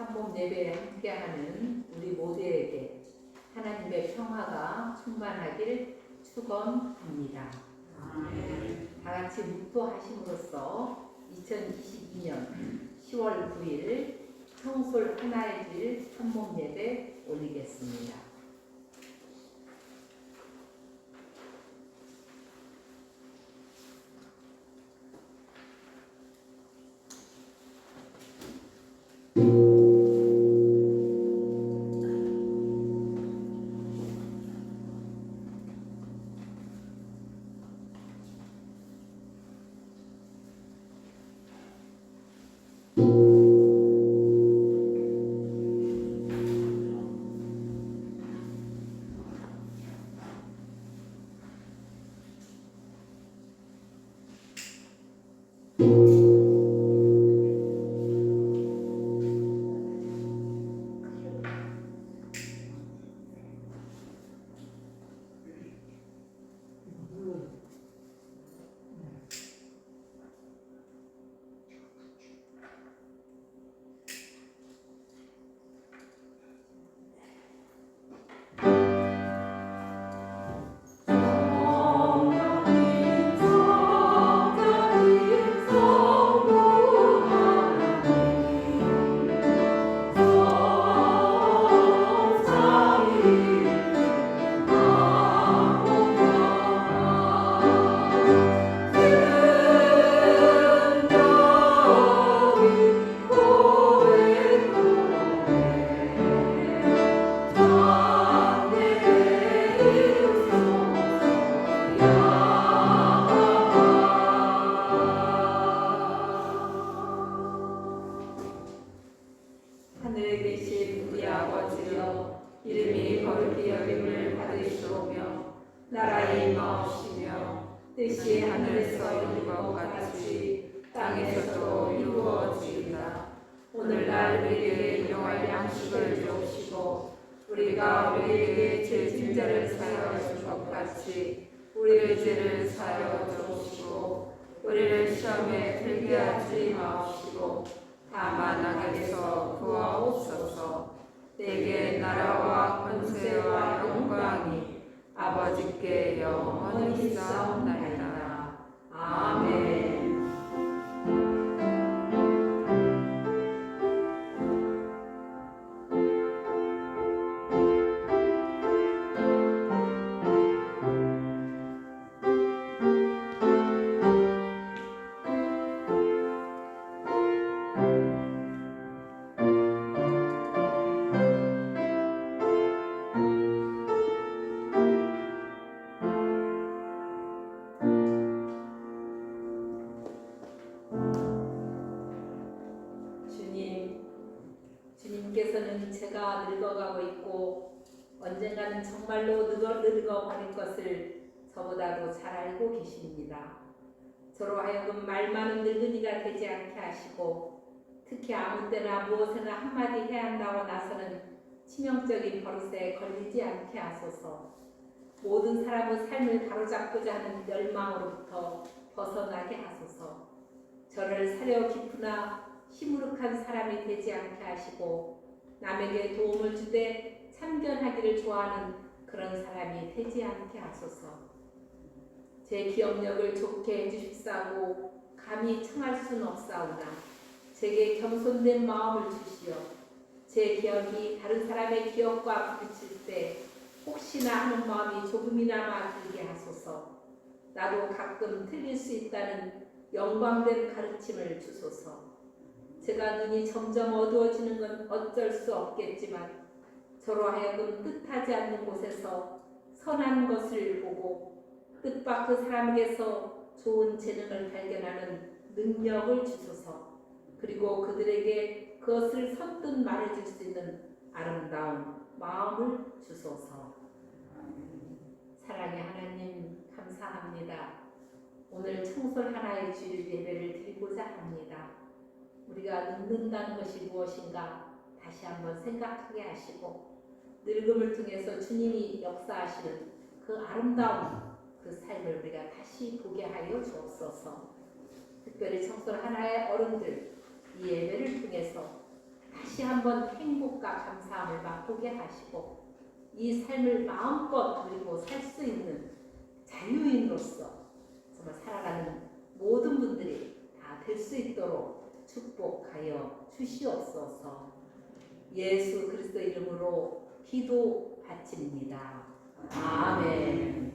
삼복 예배에 함께하는 우리 모두에게 하나님의 평화가 충만하길 축원합니다. 다 같이 묵도하심으로써 2022년 10월 9일 성솔 하나의 길 삼복 예배 올리겠습니다. 하늘에 계신 우리 아버지여, 이름이 거룩히 여김을 받으시오며 나라의 임하옵시며 뜻이 하늘에서 이룬 것 같이 땅에서도 이루어지이다. 오늘날 우리에게 일용할 양식을 주옵시고 우리가 우리에게 죄 진자를 사하여 준 것 같이 우리의 죄를 사하여 주옵시고 우리를 시험에 들게 하지 마옵시고 다만 악에서 구하옵소서. 내게 나라와 권세와 영광이 아버지께 영원히 있사옵나이다. 아멘. 주님께서는 제가 늙어가고 있고 언젠가는 정말로 늙어버릴 것을 저보다도 잘 알고 계십니다. 저로 하여금 말 많은 늙은이가 되지 않게 하시고 특히 아무 때나 무엇이나 한마디 해야 한다고 나서는 치명적인 버릇에 걸리지 않게 하소서. 모든 사람의 삶을 바로잡고자 하는 열망으로부터 벗어나게 하소서. 저를 사려 깊으나 시무룩한 사람이 되지 않게 하시고 남에게 도움을 주되 참견하기를 좋아하는 그런 사람이 되지 않게 하소서. 제 기억력을 좋게 해주십사고 감히 청할 수는 없사오나 제게 겸손된 마음을 주시어 제 기억이 다른 사람의 기억과 부딪힐 때 혹시나 하는 마음이 조금이나마 들게 하소서. 나도 가끔 틀릴 수 있다는 영광된 가르침을 주소서. 제가 눈이 점점 어두워지는 건 어쩔 수 없겠지만 저로 하여금 뜻하지 않는 곳에서 선한 것을 보고 뜻밖의 사람에게서 좋은 재능을 발견하는 능력을 주소서. 그리고 그들에게 그것을 선뜻 말해줄 수 있는 아름다운 마음을 주소서. 사랑의 하나님, 감사합니다. 오늘 청솔 하나의 주일 예배를 드리고자 합니다. 우리가 늙는다는 것이 무엇인가 다시 한번 생각하게 하시고 늙음을 통해서 주님이 역사하시는 그 아름다운 그 삶을 우리가 다시 보게 하여 주옵소서. 특별히 청솔 하나의 어른들 이 예배를 통해서 다시 한번 행복과 감사함을 맛보게 하시고 이 삶을 마음껏 누리고 살 수 있는 자유인으로서 정말 살아가는 모든 분들이 다 될 수 있도록 축복하여 주시옵소서. 예수 그리스도 이름으로 기도 바칩니다. 아멘.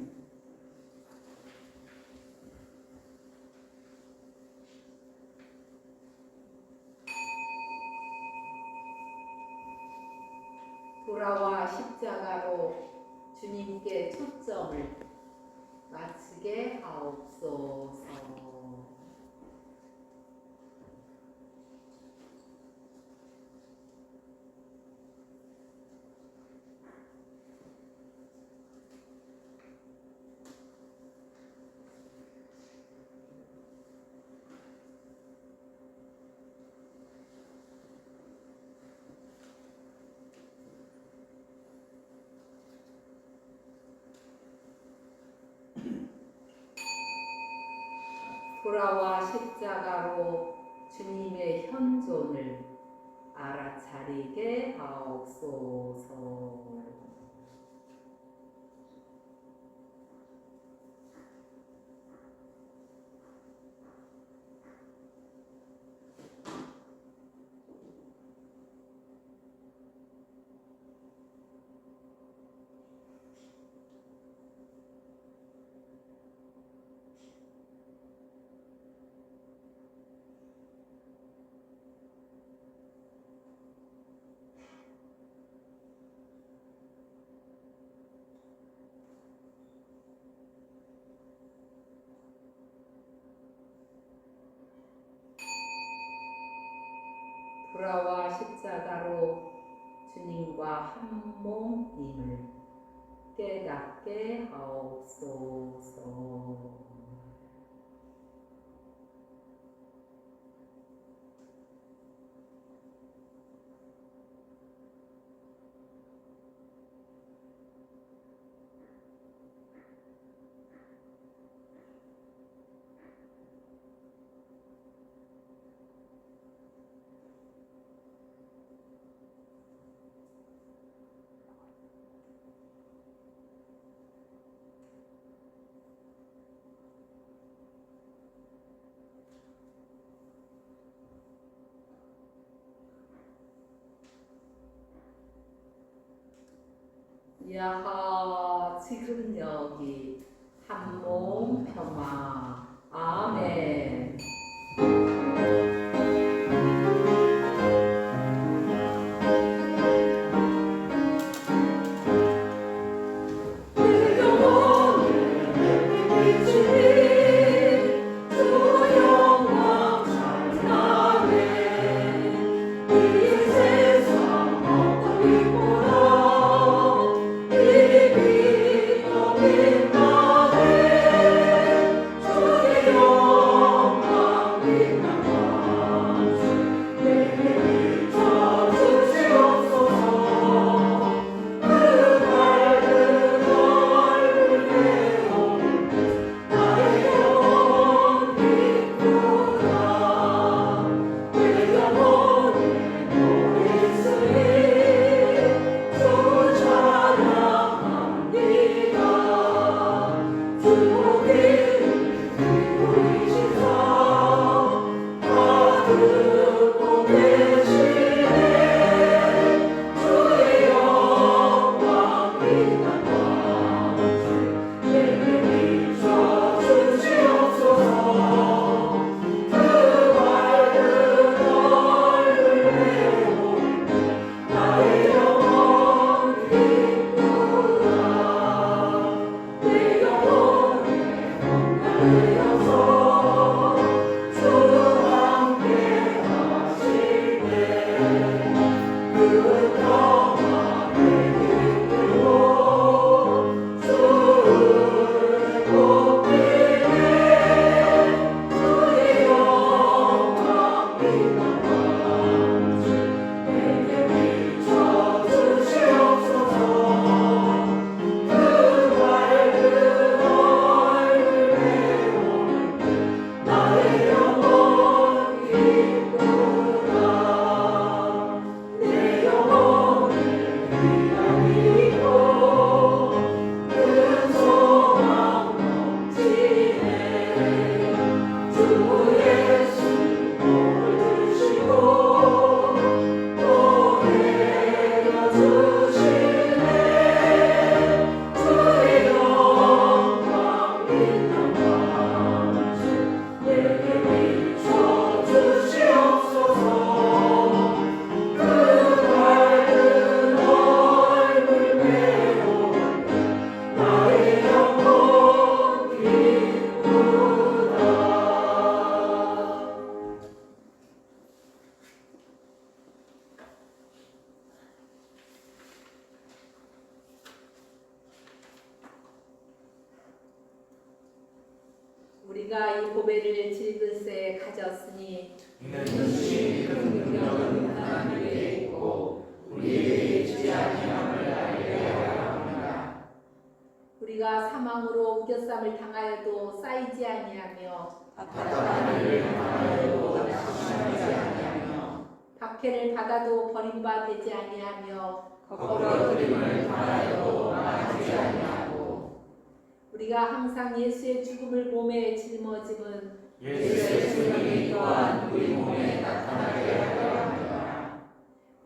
돌아와 십자가로 주님께 초점을 맞추게 하옵소서. 돌아와 십자가로 주님의 현존을 알아차리게 하옵소서. 돌아와 십자가로 주님과 한 몸임을 깨닫게 하옵소서. 야하 지금 여기 한 몸 평화. 아멘. 주의 영광 우리가 이 고배를 질그새 가졌으니 이는 뜻이 큰 능력은 하나님께 있고 우리에게 있지 아니함을 알게 하려 합니다. 우리가 사망으로 우겨쌈을 당하여도 쌓이지 아니하며 답답한 일을 당하여도 낙심하지 아니하며 박해를 받아도 버림받지 아니하며 거꾸러뜨림을 당하여도 망하지 아니하고 우리가 항상 예수의 죽음을 몸에 짊어짐은 예수의 생명이 또한 우리 몸에 나타나게 하려 합니다.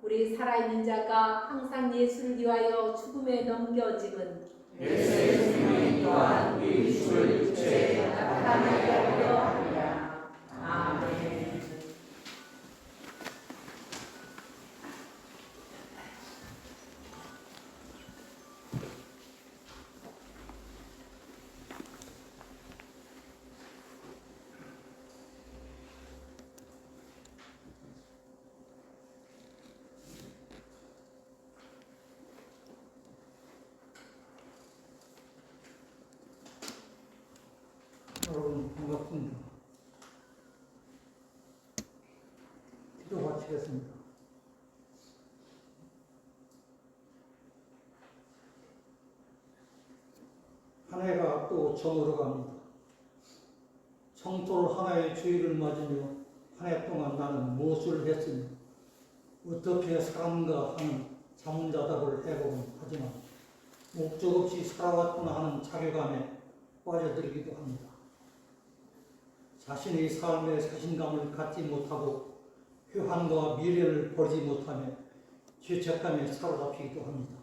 우리 살아있는 자가 항상 예수를 위하여 죽음에 넘겨짐은 예수의 생명이 또한 우리 죽을 육체에 나타나게 하려 합니다. 아멘. 여러분 반갑습니다. 기도 마치겠습니다. 한 해가 또 저물어 갑니다. 청돌 하나의 주일을 맞으며 한 해 동안 나는 무엇을 했으며 어떻게 살았는가 하는 자문자답을 해보곤 하지만 목적 없이 살아왔구나 하는 자괴감에 빠져들기도 합니다. 자신의 삶에 자신감을 갖지 못하고 휴한과 미래를 버리지 못하며 죄책감에 사로잡히기도 합니다.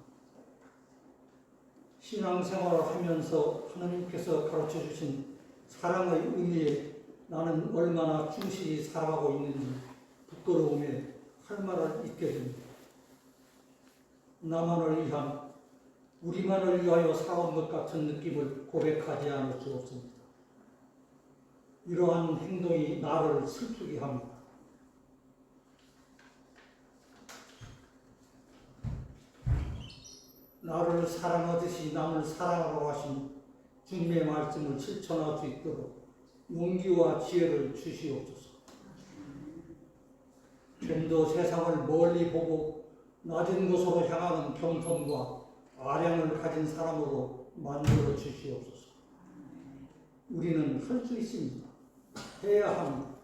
신앙생활을 하면서 하나님께서 가르쳐 주신 사랑의 의미에 나는 얼마나 충실히 살아가고 있는지 부끄러움에 할 말을 잊게 됩니다. 나만을 위한, 우리만을 위하여 살아온 것 같은 느낌을 고백하지 않을 수 없습니다. 이러한 행동이 나를 슬프게 합니다. 나를 사랑하듯이 남을 사랑하라고 하신 주님의 말씀을 실천할 수 있도록 용기와 지혜를 주시옵소서. 좀 더 세상을 멀리 보고 낮은 곳으로 향하는 겸손과 아량을 가진 사람으로 만들어 주시옵소서. 우리는 할 수 있습니다. 해야 합니다.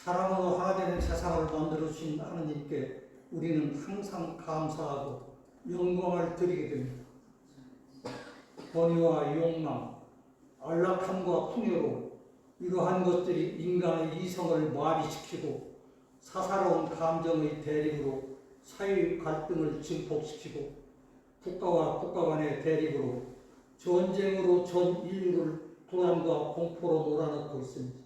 사랑으로 하나 되는 세상을 만들어 주신 하나님께 우리는 항상 감사하고 영광을 드리게 됩니다. 권위와 욕망, 안락함과 풍요로 이러한 것들이 인간의 이성을 마비시키고 사사로운 감정의 대립으로 사회 갈등을 증폭시키고 국가와 국가 간의 대립으로 전쟁으로 전 인류를 불안과 공포로 몰아넣고 있습니다.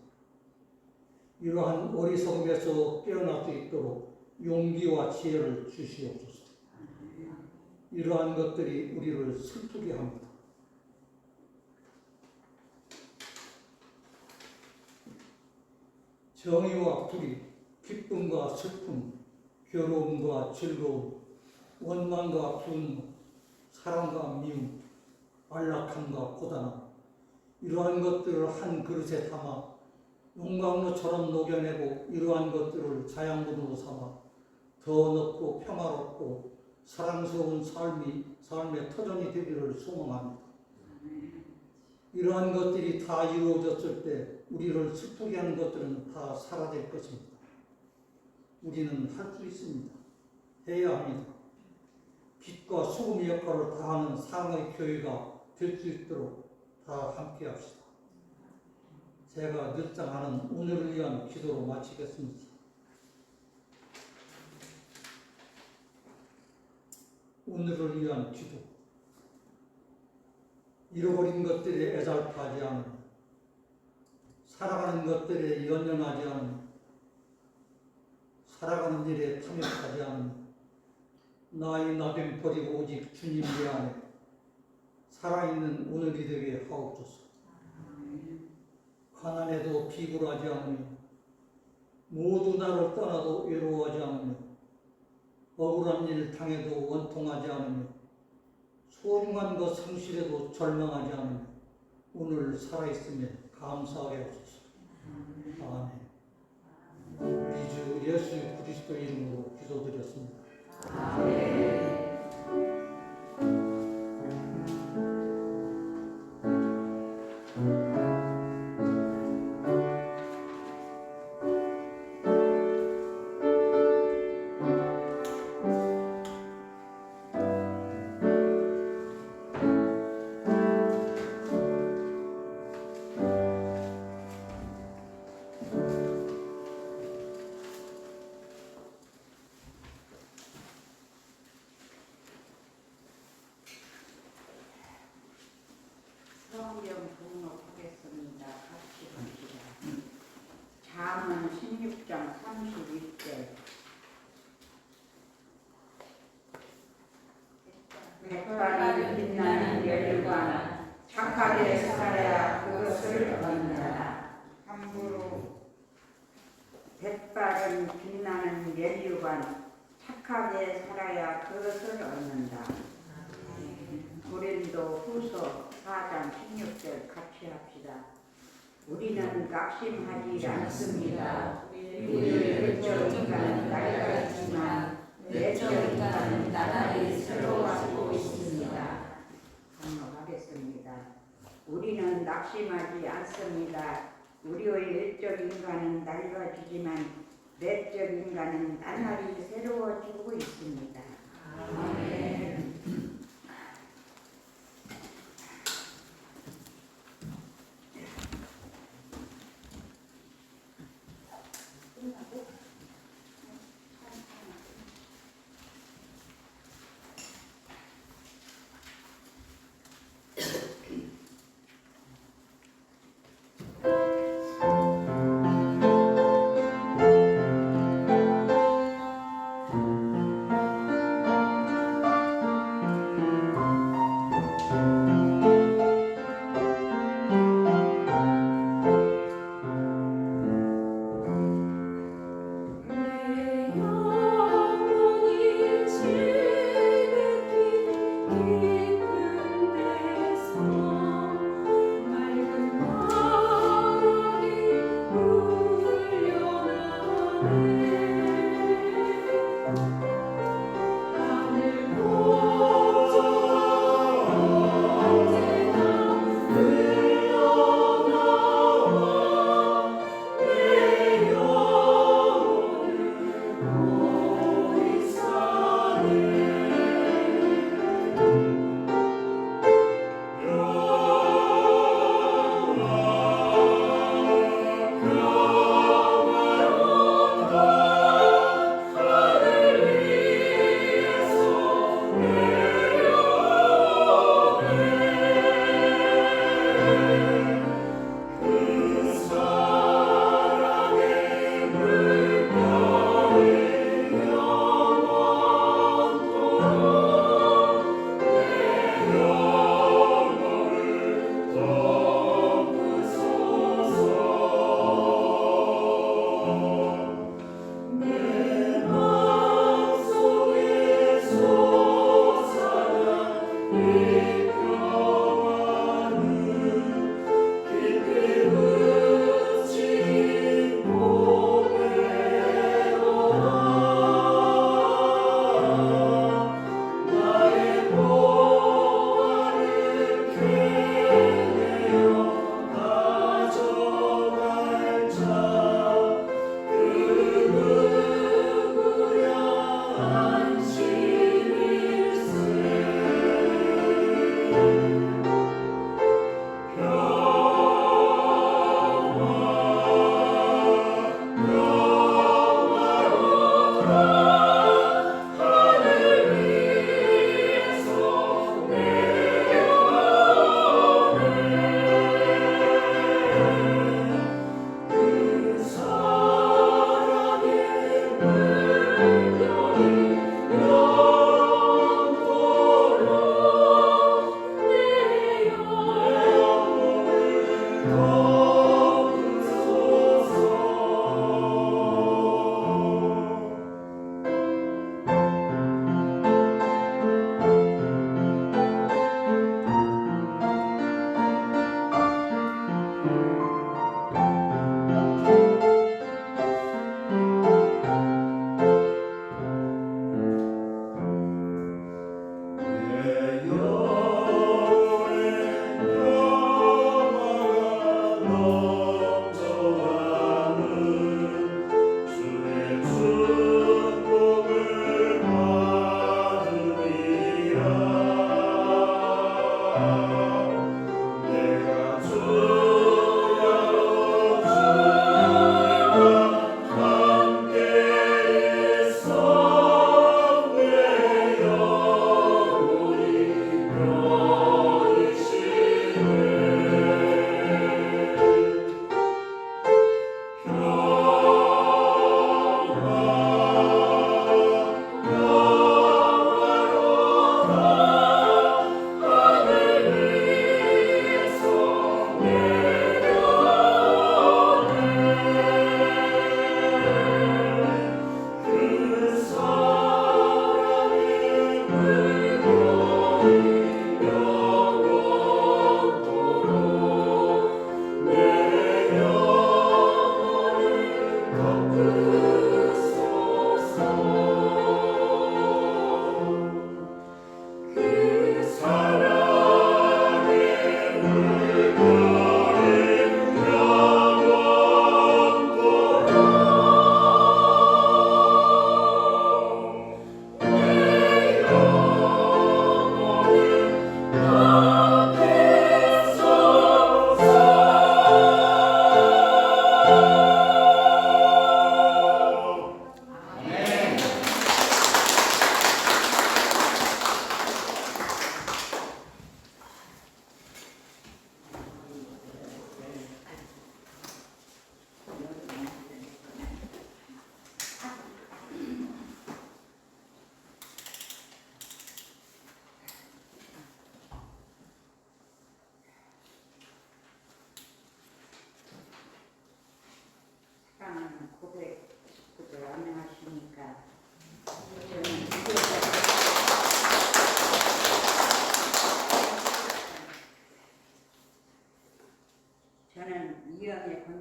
이러한 어리석음에서 깨어날 수 있도록 용기와 지혜를 주시옵소서. 이러한 것들이 우리를 슬프게 합니다. 정의와 불의, 기쁨과 슬픔, 괴로움과 즐거움, 원망과 분노, 사랑과 미움, 안락함과 고단함, 이러한 것들을 한 그릇에 담아 용광로처럼 녹여내고 이러한 것들을 자양분으로 삼아 더 넓고 평화롭고 사랑스러운 삶의 터전이 되기를 소망합니다. 이러한 것들이 다 이루어졌을 때 우리를 슬프게 하는 것들은 다 사라질 것입니다. 우리는 할 수 있습니다. 해야 합니다. 빛과 소금의 역할을 다하는 상의 교회가 될 수 있도록 다 함께 합시다. 제가 늘상 하는 오늘을 위한 기도로 마치겠습니다. 오늘을 위한 기도. 잃어버린 것들에 애잘파하지 않으며 살아가는 것들에 연연하지 않으며 살아가는 일에 탐욕하지 않으며 나의 나됨 버리고 오직 주님 안에 살아있는 오늘이 되게 하옵소서. 가난해도 비굴하지 않으며 모두 나를 떠나도 외로워하지 않으며 억울한 일 당해도 원통하지 않으며 소중한 것 상실해도 절망하지 않으며 오늘 살아있음에 감사하게 하소서. 아멘. 우리 주 예수 그리스도 이름으로 기도드렸습니다. 성경 등록하겠습니다. 같이 봅시다. 잠언 16장 31절. 백발이 빛나는 열과 착하게 살아야 그것을 얻는다. 함부로 백발은 빛나는 면류관 착하게 살아야 그것을 얻는다. 고린도 후서 4장 16절 같이 합시다. 우리는 낙심하지 않습니다. 우리의 외적 인간은 낡아지만 내적 인간은 나날이 새로워지고 있습니다. 반복하겠습니다. 우리는 낙심하지 않습니다. 우리의 외적 인간은 낡아지지만 내적 인간은 나날이 새로워지고 있습니다. 아멘.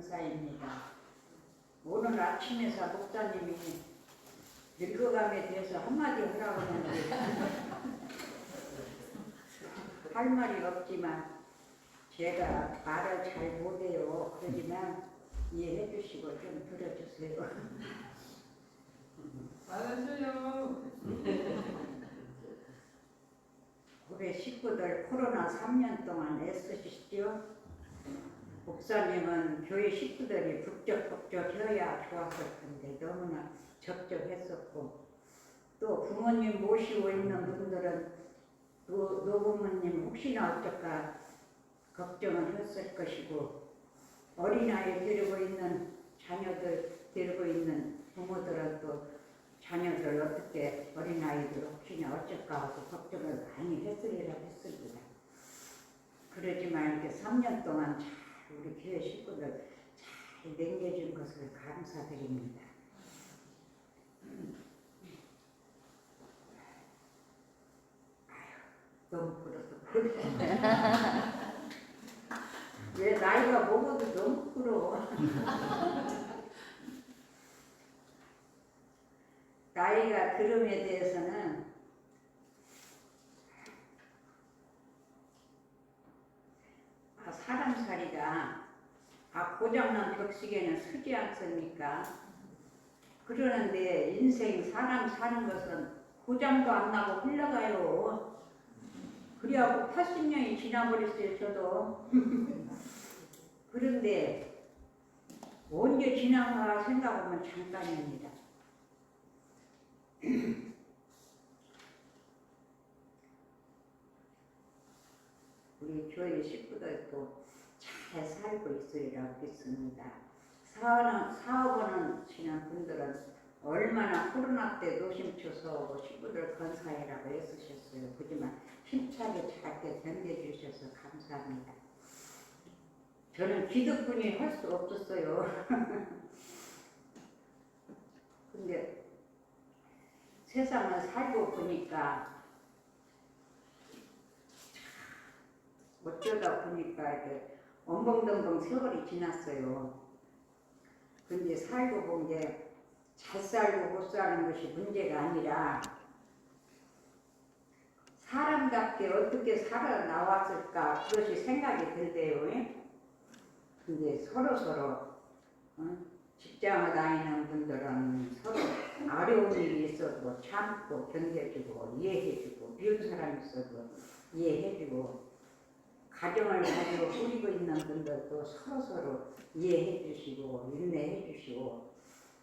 권사입니다. 오늘 아침에서 목사님이 늙어감에 대해서 한마디 하라고 하는데 할 말이 없지만 제가 말을 잘 못해요. 그러지만 이해해 주시고 좀 들어주세요. 알았어요. 우리 식구들 코로나 3년 동안 애쓰셨죠? 목사님은 교회 식구들이 북적북적해야 좋았을 텐데 너무나 적적했었고, 또 부모님 모시고 있는 분들은 노부모님 혹시나 어쩔까 걱정을 했을 것이고, 어린아이 데리고 있는 자녀들 데리고 있는 부모들은 또 자녀들 어떻게 어린아이들 혹시나 어쩔까 하고 걱정을 많이 했으리라 했습니다. 그러지만 이렇게 3년 동안 잘 우리 교회 식구들 잘 남겨준 것을 감사드립니다. 너무 부러워. 왜 나이가 먹어도 너무 부러워. 나이가 들음에 대해서는 사람 살이가 고장난 벽시계는 서지 않습니까? 그러는데 인생 사람 사는 것은 고장도 안 나고 흘러가요. 그래갖고 80년이 지나버렸어요, 저도. 그런데 언제 지나가 생각하면 잠깐입니다. 우리 교회 식구들도 잘 살고 있으리라고 믿습니다. 사업하는 분들은 얼마나 코로나 때 노심초소 식구들 건사해라고 애쓰셨어요. 하지만 힘차게 잘 견뎌주셔서 감사합니다. 저는 기득권이 할 수 없었어요. 근데 세상을 살고 보니까 어쩌다 보니까 이렇게 엉벙덩벙 세월이 지났어요. 근데 살고 본 게 잘 살고 못 사는 것이 문제가 아니라 사람답게 어떻게 살아나왔을까 그것이 생각이 들대요. 근데 서로 직장을 다니는 분들은 서로 어려운 일이 있어도 참고 견뎌주고 이해해주고, 미운 사람이 있어도 이해해주고, 가정을 가지고 꾸리고 있는 분들도 서로 이해해주시고 인내해주시고,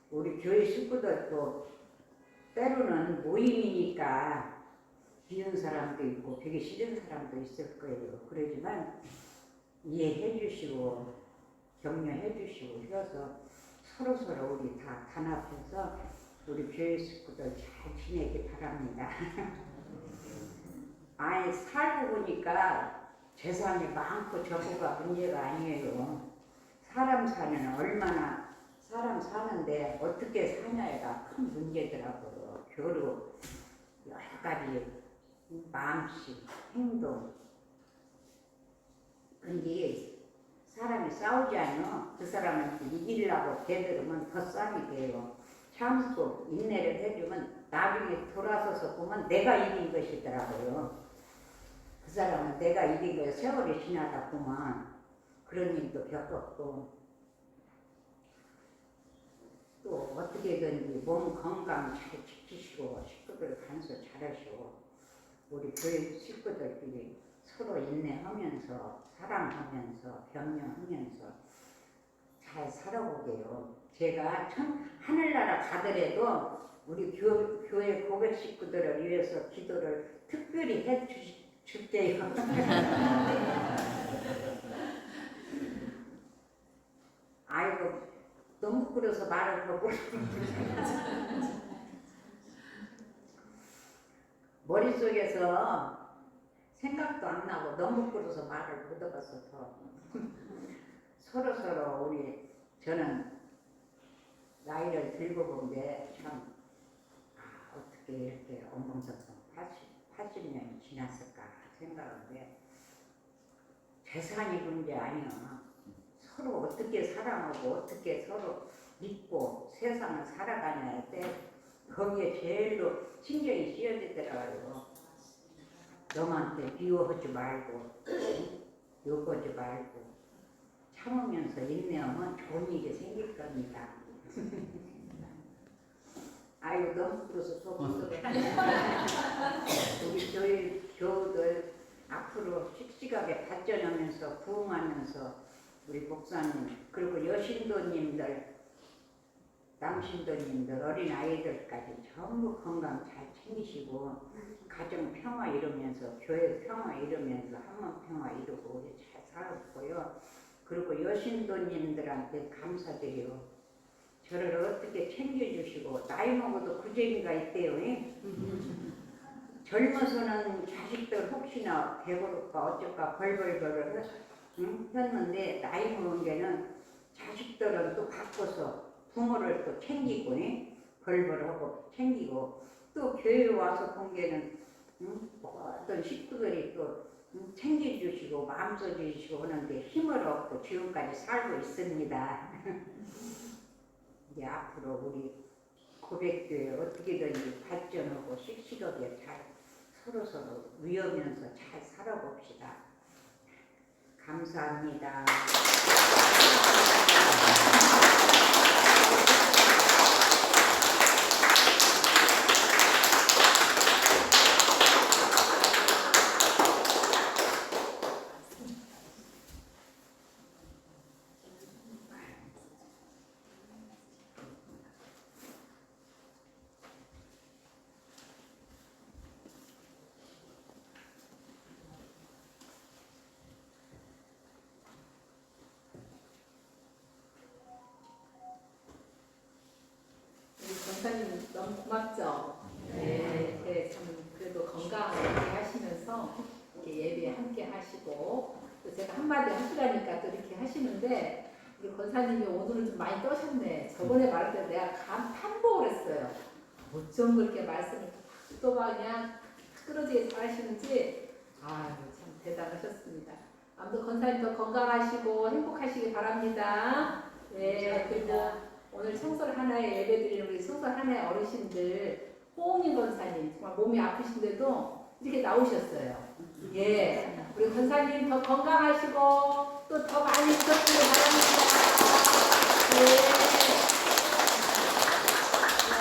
우리 교회 식구들도 때로는 모임이니까 미운 사람도 있고 되게 싫은 사람도 있을 거예요. 그러지만 이해해주시고 격려해주시고 해서 서로 우리 다 단합해서 우리 교회 식구들 잘 지내기 바랍니다. 아예 살고 보니까 재산이 많고 적고가 문제가 아니에요. 사람 사는데 어떻게 사냐가 큰 문제더라고요. 교류, 여러 가지 마음씨, 행동. 근데 사람이 싸우지 않으면 그 사람한테 이기려고 대들으면 더 싸움이 돼요. 참고 인내를 해주면 나중에 돌아서서 보면 내가 이긴 것이더라고요. 그 사람은 내가 이긴 거예요. 세월이 지나다 보면 그런 일도 겪었고, 또 어떻게든지 몸 건강 잘 지키시고 식구들 간수 잘하시고, 우리 교회 식구들끼리 서로 인내하면서 사랑하면서 격려하면서 잘 살아보게요. 제가 하늘나라 가더라도 우리 교회 고백 식구들을 위해서 기도를 특별히 해줄게요. 아이고, 너무 부끄러워서 말을 하고 머릿속에서 생각도 안 나고 너무 부끄러워서 말을 못하겠어. 서로 저는 나이를 들고 본 게 참 어떻게 이렇게 엉망성성 80년이 지났을까 생각하는데, 재산이 문제 아니야. 서로 어떻게 사랑하고 어떻게 서로 믿고 세상을 살아가냐 할 때 거기에 제일로 신경이 쓰여지더라고요. 너한테 미워하지 말고 욕하지 말고 참으면서 인내하면 좋은 일이 생길 겁니다. 아유 너무 그래서 속으로 우리 교우들 앞으로 씩씩하게 발전하면서 부흥하면서 우리 목사님 그리고 여신도님들 남신도님들 어린아이들까지 전부 건강 잘 챙기시고 가정 평화 이루면서 교회 평화 이루면서 한문 평화 이루고 우리 잘 살았고요. 그리고 여신도님들한테 감사드려요. 저를 어떻게 챙겨주시고 나이 먹어도 그 재미가 있대요. 젊어서는 자식들 혹시나 배고플까 어쩔까 벌벌벌을 했는데 나이 먹은 게는 자식들은 또 바꿔서 부모를 또 챙기고 벌벌하고 챙기고 또 교회 와서 본 게는 어떤 식구들이 또 챙겨주시고 마음 써주시고 하는데 힘을 얻고 지금까지 살고 있습니다. 이제 앞으로 우리 고백교회 어떻게든지 발전하고 씩씩하게 잘 서로서로 위하면서 잘 살아봅시다. 감사합니다. 권사님 너무 고맙죠? 네, 네, 참 그래도 건강하게 하시면서 이렇게 예배 함께 하시고 또 제가 한마디 하시라니까 또 이렇게 하시는데 우리 권사님이 오늘은 좀 많이 떠셨네. 저번에 말할 때 내가 판복을 했어요. 어쩜 그렇게 말씀을 또 그냥 끌어지게 잘하시는지 아유 참 대단하셨습니다. 아무튼 권사님 더 건강하시고 행복하시기 바랍니다. 네, 그리고 오늘 청설 하나에 예배드리는 우리 청설 하나의 어르신들 호응인 권사님 정말 몸이 아프신데도 이렇게 나오셨어요. 예, 우리 권사님 더 건강하시고 또 더 많이 부탁드리기 바랍니다.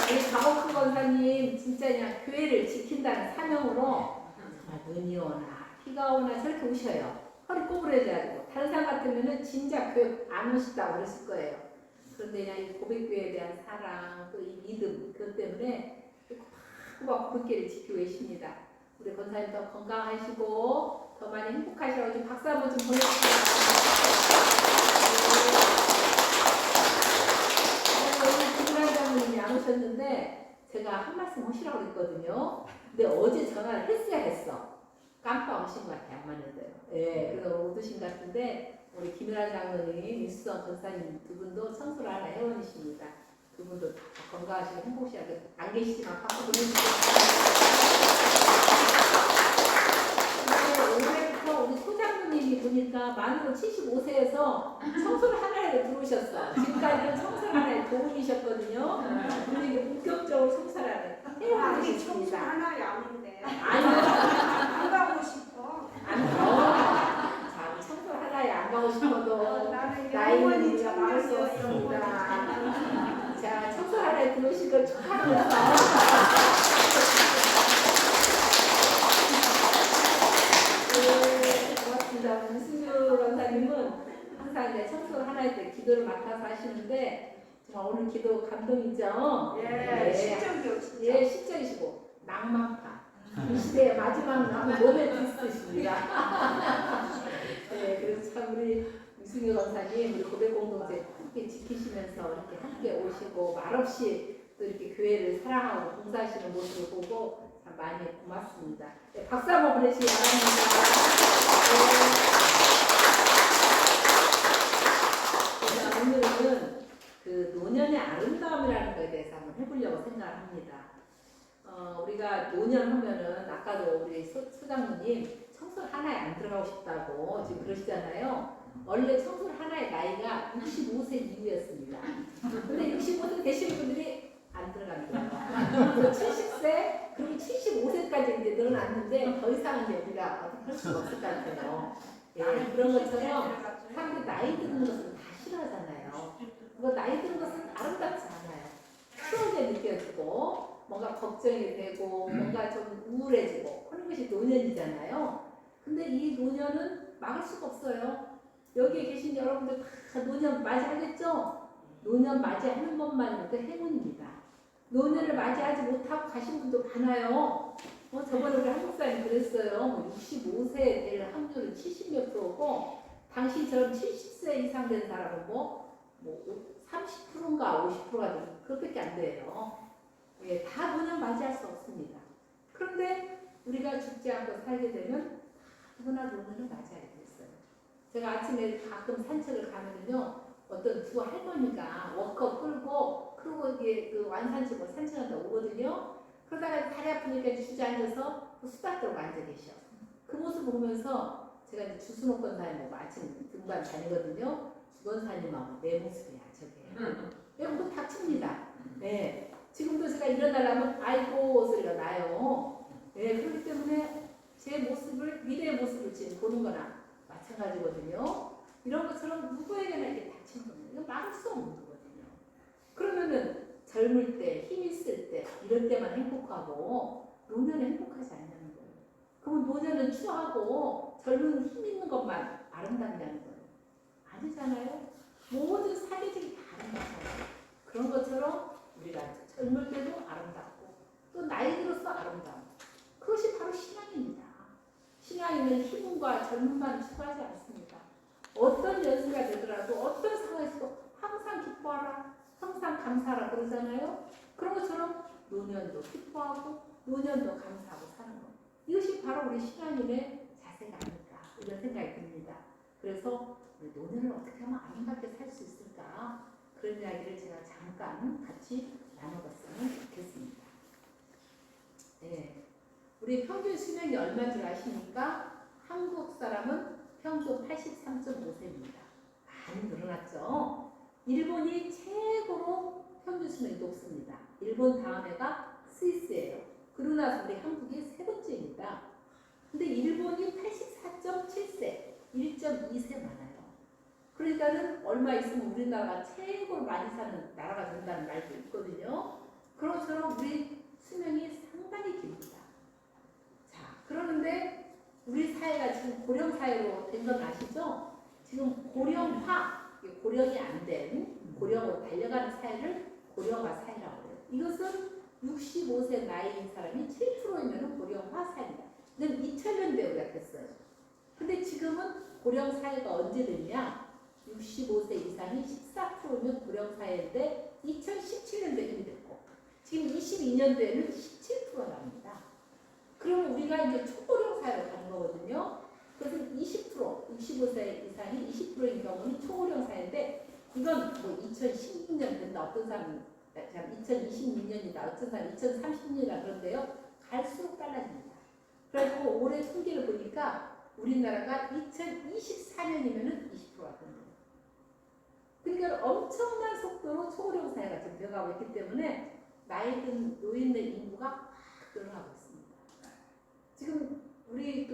네, 우리 박옥수 권사님 진짜 그냥 교회를 지킨다는 사명으로 정말 눈이 오나 비가 오나 저렇게 오셔요. 허리 꼬부러져가지고 다른 사람 같으면은 진짜 교회 안 오시다고 그랬을 거예요. 그런데 그냥 이 고백교회에 대한 사랑 또 이 믿음 그것 때문에 막 고백교회를 지키고 계십니다. 우리 권사님 더 건강하시고 더 많이 행복하시라고 좀 박수 한번 좀 보내주세요. 오늘 김구란 장로님이 안 오셨는데 제가 한 말씀 하시라고 그랬거든요. 근데 어제 전화를 했어야 했어. 깜빡하신 것 같아요. 안 맞는데요. 예, 그래서 못 오신 것 같은데 우리 김일환 장로님, 민수성 권사님 두 분도 청소를 하나 회원이십니다. 두 분도 다 건강하시고 행복하시고 안 계시지만 박수 보내주세요. 올해부터 우리 소장로님이 보니까 만으로 75세에서 청소를 하나에 들어오셨어. 지금까지는 청소를 하나에 도움이셨거든요. 근데 이게 본격적으로 청소를 하나에 아직 청소 회원이십니다. 하나에 아닌데 아니요. 안 가고 싶어. 자, 청소 하나에 안 가고 싶어도 나는 나이는 영원히 우리가 막을 수 없습니다. 청년이야. 자, 청소 하나에 들어오신 걸 축하하면서 네, 고맙습니다. 문승주 권사님은 항상 이제 청소 하나에 때 기도를 맡아서 하시는데 정말 오늘 기도 감동이죠? 예, 시적이요 진짜. 예, 시적이시고 낭만파. 이 시대의 마지막 남은 노벨리스트십니다. 네, 그래서 참 우리 유승효 권사님 우리 고백 공동체 함께 지키시면서 이렇게 함께 오시고 말없이 또 이렇게 교회를 사랑하고 봉사하시는 모습을 보고 참 많이 고맙습니다. 네, 박수 한번 보내시기 바랍니다. 네. 오늘은 그 노년의 아름다움이라는 것에 대해서 한번 해보려고 생각을 합니다. 우리가 노년 하면은 아까도 우리 소장로님 청소 청소를 하나에 안 들어가고 싶다고 지금 그러시잖아요. 원래 청소를 하나의 나이가 65세 이후였습니다. 근데 65세 되신 분들이 안 들어가는 거예요. 70세 그리고 75세까지 이제 늘어났는데 더 이상은 이제 우리가 어떻게 할 수가 없을 것 같아요. 예, 그런 것처럼 사람들이 나이 드는 것을 다 싫어하잖아요. 뭐 나이 드는 것은 아름답지 않아요. 추억에 느껴지고 뭔가 걱정이 되고 뭔가 좀 우울해지고 하는 것이 노년이잖아요. 근데 이 노년은 막을 수가 없어요. 여기에 계신 여러분들 다 노년 맞이하겠죠? 노년 맞이하는 것만으로도 행운입니다. 노년을 맞이하지 못하고 가신 분도 많아요. 저번에 우리 한국 사람이 그랬어요. 65세 될 확률은 70몇 프로고 당시처럼 70세 이상 된 사람은 뭐 30%인가 50%가 그것밖에 안 돼요. 예, 다 노년 맞이할 수 없습니다. 그런데 우리가 죽지 않고 살게 되면 누구나 노년을 맞이하게 됐어요. 제가 아침에 가끔 산책을 가면요, 어떤 두 할머니가 워커 끌고 그리고 이게 그 완산지고 산책하다 오거든요. 그러다가 다리 아프니까 주저앉아서 수다 떨고 앉아 계셔. 그 모습 보면서 제가 이제 주순옥 권사님 아침 등반 다니거든요. 주권사님하고 내 모습이야 저게. 그거 닥칩니다. 네. 지금도 제가 일어나려면 아이고 소리가 나요. 네, 그렇기 때문에 제 모습을 미래의 모습을 지금 보는 거나 마찬가지거든요. 이런 것처럼 누구에게나 이렇게 닥치는 겁니다. 이거 막을 수 없는 거거든요. 그러면은 젊을 때, 힘 있을 때, 이럴 때만 행복하고 노년은 행복하지 않냐는 거예요. 그러면 노년은 추하고 젊은 힘 있는 것만 아름답냐는 거예요. 아니잖아요. 모든 사계절이 다 아름답잖아요. 그런 것처럼 우리가 젊을 때도 아름답고 또 나이 들어서 아름다워. 그것이 바로 신앙입니다. 신앙에는 힘과 젊음만 추구하지 않습니다. 어떤 연세가 되더라도 어떤 상황에서도 항상 기뻐하라, 항상 감사하라 그러잖아요. 그런 것처럼 노년도 기뻐하고 노년도 감사하고 사는 것. 이것이 바로 우리 신앙인의 자세가 아닐까 이런 생각이 듭니다. 그래서 우리 노년을 어떻게 하면 아름답게 살 수 있을까? 그런 이야기를 제가 잠깐 같이 나눠봤으면 좋겠습니다. 네. 우리 평균 수명이 얼마인 줄 아십니까? 한국 사람은 평균 83.5세입니다. 많이 늘어났죠? 일본이 최고로 평균 수명이 높습니다. 일본 다음에가 스위스예요. 그러고 나서 우리 한국이 세 번째입니다. 근데 일본이 84.7세, 1.2세 많아요. 그러니까는 얼마 있으면 우리나라가 최고로 많이 사는 나라가 된다는 말도 있거든요. 그런 것처럼 우리 수명이 상당히 깁니다. 자, 그러는데 우리 사회가 지금 고령 사회로 된 건 아시죠? 지금 고령화, 고령이 안 된 고령으로 달려가는 사회를 고령화 사회라고 해요. 이것은 65세 나이인 사람이 7%이면 고령화 사회입니다. 이건 2000년대에 우리가 됐어요. 근데 지금은 고령 사회가 언제 됐냐? 65세 이상이 14%면 고령 사회인데 2017년도에 이미 됐고 지금 22년도에는 17%랍니다. 그러면 우리가 이제 초고령 사회로 가는 거거든요. 그래서 20%, 65세 이상이 20%인 경우는 초고령 사회인데 이건 뭐 2016년 된다 어떤 사람은 2026년이다 어떤 사람은 2030년이다 그런데요. 갈수록 빨라집니다. 그래서 올해 통계를 보니까 우리나라가 2024년이면은 20%가 됩니다. 그러니까 엄청난 속도로 초고령 사회가 지금 되어가고 있기 때문에 나이 든 노인들 인구가 막 늘어나고 있습니다. 지금 우리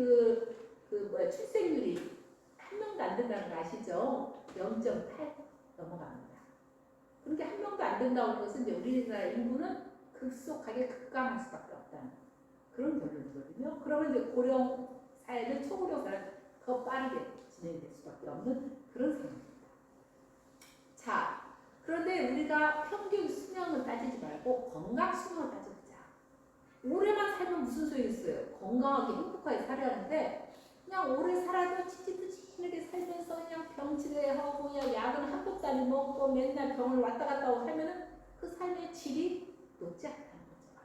출생률이 한 명도 안 된다는 거 아시죠? 0.8 넘어갑니다. 그러니까 한 명도 안 된다고 하는 것은 이제 우리나라 인구는 급속하게 급감할 수밖에 없다는 그런 결론이거든요. 그러면 이제 고령 사회는 초고령 사회는 더 빠르게 진행될 수밖에 없는 그런 상황입니다. 자, 그런데 우리가 평균 수명을 따지지 말고 건강 수명을 따져보자. 오래만 살면 무슨 소용이 있어요? 건강하게 행복하게 살아야 하는데 그냥 오래 살아도 지지부진하게 살면서 그냥 병치레하고 그냥 약은 한 복단위 먹고 맨날 병을 왔다 갔다 하고 살면은 그 삶의 질이 높지 않다는 거죠.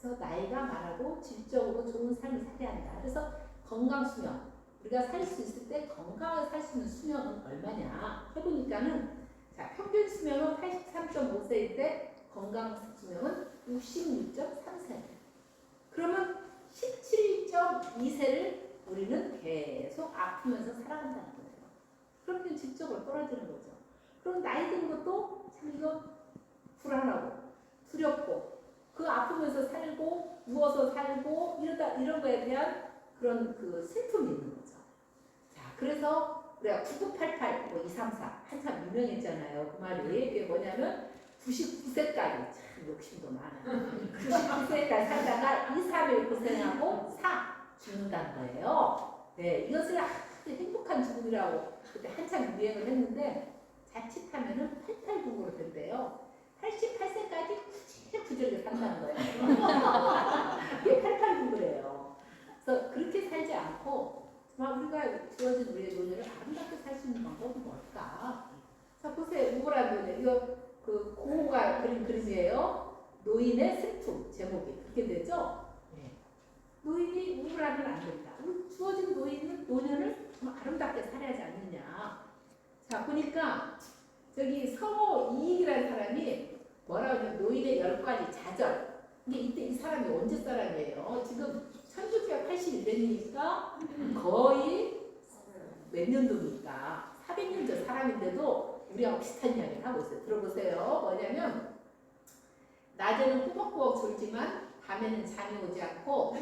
그래서 나이가 많아도 질적으로 좋은 삶을 살아야 한다. 그래서 건강 수명 우리가 살 수 있을 때 건강하게 살 수 있는 수명은 얼마냐 해보니까는 자, 평균 수명은 83.5세일 때 건강 수명은 66.3세. 그러면 17.2세를 우리는 계속 아프면서 살아간다는 거예요. 그러면 질적으로 떨어지는 거죠. 그럼 나이 든 것도 참 이거 불안하고 두렵고 그 아프면서 살고 누워서 살고 이런 거에 대한 그런 그 슬픔이 있는 거죠. 자, 그래서 우리가 9988, 뭐 234 한참 유명했잖아요. 그 말이 이게 뭐냐면 99세까지 참 욕심도 많아. 99세까지 살다가 2, 3일 고생하고 죽는다는 거예요. 네, 이것을 아주 행복한 죽음이라고 그때 한참 유행을 했는데 자칫하면은 8899로 된대요. 88세까지 구질구질하게 산다는 거예요. 이게 8899래요. 그래서 그렇게 살지 않고 정말 우리가 주어진 우리의 노년을 아름답게 살 수 있는 방법은 뭘까? 자, 보세요. 우울한 노년. 이거 그 고호가 그린 그림이에요. 노인의 슬픔 제목이 그렇게 되죠? 네. 노인이 우울하면 안 된다. 주어진 노년을 정말 아름답게 살아야지 않느냐. 자, 보니까 저기 성호 이익이라는 사람이 뭐라고 하냐면 노인의 10가지 자절. 근데 이때 이 사람이 언제 사람이에요? 지금 1981년이니까 거의 몇 년도입니까? 400년 전 사람인데도 우리하고 비슷한 이야기를 하고 있어요. 들어보세요. 뭐냐면 낮에는 꾸벅꾸벅 졸지만 밤에는 잠이 오지 않고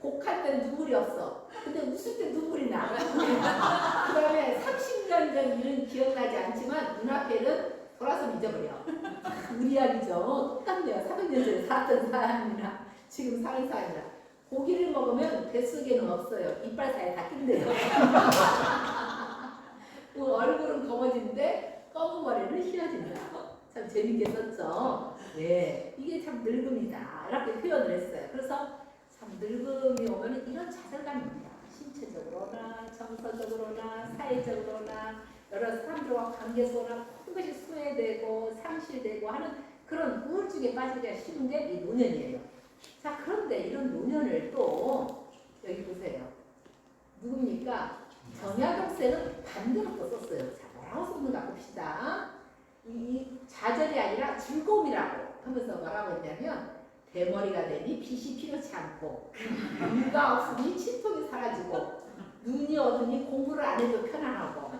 곡할 때는 눈물이 없어. 근데 웃을 때 눈물이 나. 그 다음에 30년 전 일은 기억나지 않지만 눈앞에는 돌아서 잊어버려. 우리 이야기죠. 똑같네요. 400년 전에 살았던 사람이나 지금 사는 사람이나. 고기를 먹으면 뱃속에는 없어요. 이빨 사이에 다 낀대요. 얼굴은 검어진데 검은 머리는 휘어진다. 참 재밌게 썼죠. 네, 이게 참 늙음이다. 이렇게 표현을 했어요. 그래서 참 늙음이 오면 이런 좌절감입니다. 신체적으로나 정서적으로나 사회적으로나 여러 사람들과 관계 속으로나 모든 것이 소외되고 상실되고 하는 그런 우울증에 빠지기가 쉬운 게 이 노년이에요. 자, 그런데 이런 노년을 또 여기 보세요. 누굽니까? 정약용세는 반대로 또 썼어요. 자, 뭐라고 썼는가 봅시다. 이 좌절이 아니라 즐거움이라고 하면서 뭐라고 했냐면 대머리가 되니 빛이 필요치 않고 눈가 없으니 침통이 사라지고 눈이 어두니 공부를 안 해도 편안하고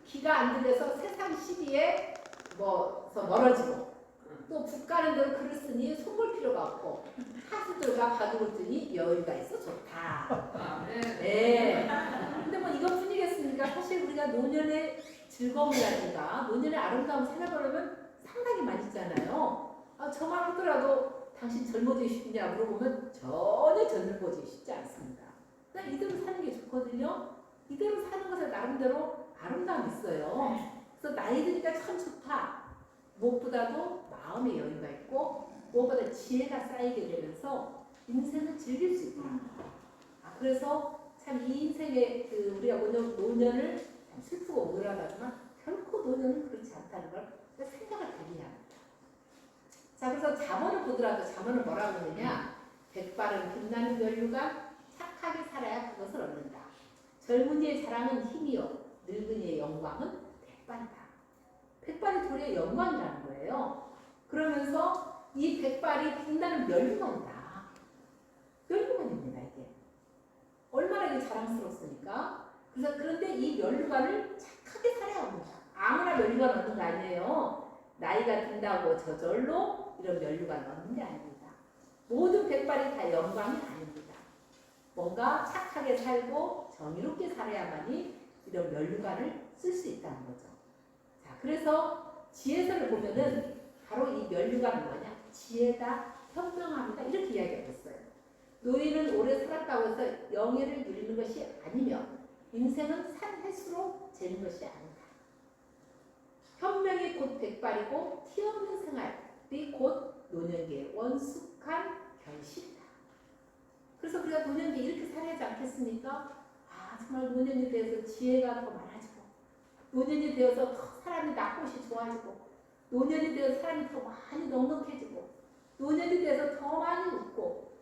귀가 안 들려서 세상 시비에 멀어지고 또 붓 가는 대로 글을 쓰니 손볼 필요가 없고 하수들과 바둑을 뜨니 여유가 있어 좋다. 네. 근데 뭐 이것뿐이겠습니까? 사실 우리가 노년의 즐거움이라든가 노년의 아름다움 생각하려면 상당히 많이 있잖아요. 저만 하더라도 당신 젊어지고 싶냐 물어보면 전혀 젊어지기 쉽지 않습니다. 그러니까 이대로 사는 게 좋거든요. 이대로 사는 것에 나름대로 아름다움이 있어요. 그래서 나이 드니까 참 좋다. 무엇보다도 마음의 여유가 있고 무엇보다 지혜가 쌓이게 되면서 인생을 즐길 수 있다. 그래서 참 이 인생의 우리가 노년을 참 슬프고 우울하다지만 결코 노년은 그렇지 않다는 걸 생각을 되게 합니다. 자, 그래서 잠언을 보더라도 잠언은 뭐라고 하느냐? 백발은 빛나는 면류관 착하게 살아야 그것을 얻는다. 젊은이의 자랑은 힘이요 늙은이의 영광은 백발이다. 백발이 도리어 영광이라는 거예요. 그러면서 이 백발이 빛나는 면류관이다. 면류관입니다, 이게. 얼마나 이게 자랑스럽습니까? 그래서 그런데 이 면류관을 착하게 살아야 합니다. 아무나 면류관 얻는 거 아니에요. 나이가 든다고 저절로 이런 면류관 얻는 게 아닙니다. 모든 백발이 다 영광이 아닙니다. 뭔가 착하게 살고 정의롭게 살아야만이 이런 면류관을 쓸 수 있다는 거죠. 자, 그래서 지혜서를 보면은 바로 이 면류관은 뭐냐? 지혜다, 현명함이다 이렇게 이야기하고 있어요. 노인은 오래 살았다고 해서 영예를 누리는 것이 아니며 인생은 산 횟수로 재는 것이 아니다. 현명이 곧 백발이고 티 없는 생활이 곧 노년기의 원숙한 결실이다. 그래서 우리가 노년기 이렇게 살아야지 않겠습니까? 정말 노년이 되어서 지혜가 더 많아지고 노년이 되어서 더 사람이 낳고시 좋아지고 노년이 되어서 사람이 더 많이 넉넉해지고 노년이 되어서 더 많이 웃고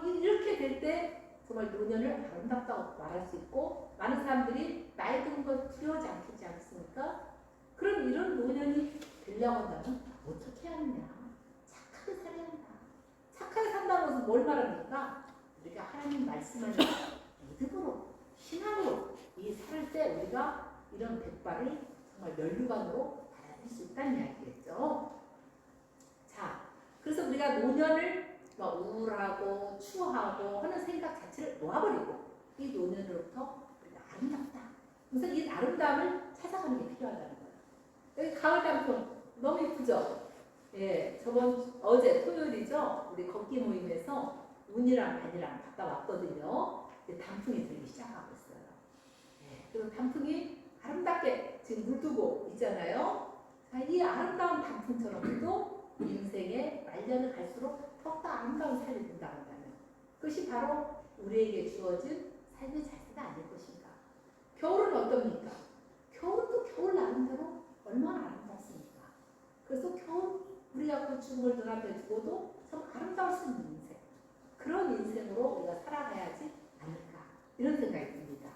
이렇게 될 때 정말 노년을 아름답다고 말할 수 있고 많은 사람들이 나이 든 거 두려워하지 않겠지 않습니까? 그럼 이런 노년이 되려고 한다면 어떻게 하느냐? 착하게 살아야 한다. 착하게 산다고 해서 뭘 말합니까? 우리가 하나님 말씀을 믿음으로 신앙으로 이 살 때 우리가 이런 백발을 정말 면류관으로 받아들일 수 있다는 이야기겠죠. 자, 그래서 우리가 노년을 막 우울하고 추워하고 하는 생각 자체를 놓아버리고 이 노년으로부터 우리가 아름답다. 그래서 이 아름다움을 찾아가는 게 필요하다는 거예요. 여기 가을 단풍 너무 예쁘죠? 예, 어제 토요일이죠? 우리 걷기 모임에서 운이랑 반이랑 갔다 왔거든요. 이제 단풍이 들기 시작하고 있어요. 예, 그리고 단풍이 아름답게 지금 물두고 있잖아요. 자, 이 아름다운 단풍처럼 또 인생의 말년을 갈수록 더욱더 아름다운 삶이 된다고 한다면 그것이 바로 우리에게 주어진 삶의 자세가 아닐 것인가. 겨울은 어떻습니까? 겨울도 겨울 나름대로 얼마나 아름답습니까? 그래서 겨울 우리가 그 죽음을 눈앞에 두고도 참 아름다울 수 있는 인생, 그런 인생으로 우리가 살아가야지 않을까 이런 생각이 듭니다.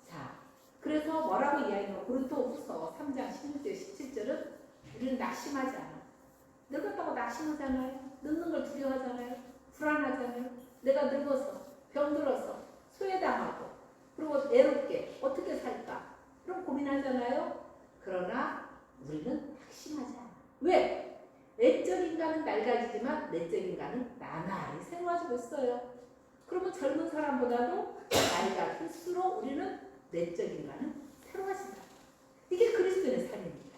자, 그래서 뭐라고 이야기하면 고린도후서 3장 16절 17절은 우리는 낙심하지 않아. 늙었다고 낙심하잖아요. 늙는 걸 두려워하잖아요. 불안하잖아요. 내가 늙어서 병들어서 소외당하고 그리고 외롭게 어떻게 살까 그런 고민하잖아요. 그러나 우리는 낙심하지 않아. 왜? 외적 인간은 낡아지지만 내적 인간은 나날이 새로워지고 있어요. 그러면 젊은 사람보다도 나이가 들수록 우리는 내적 인간은 새로워진다. 이게 그리스도의 삶입니다.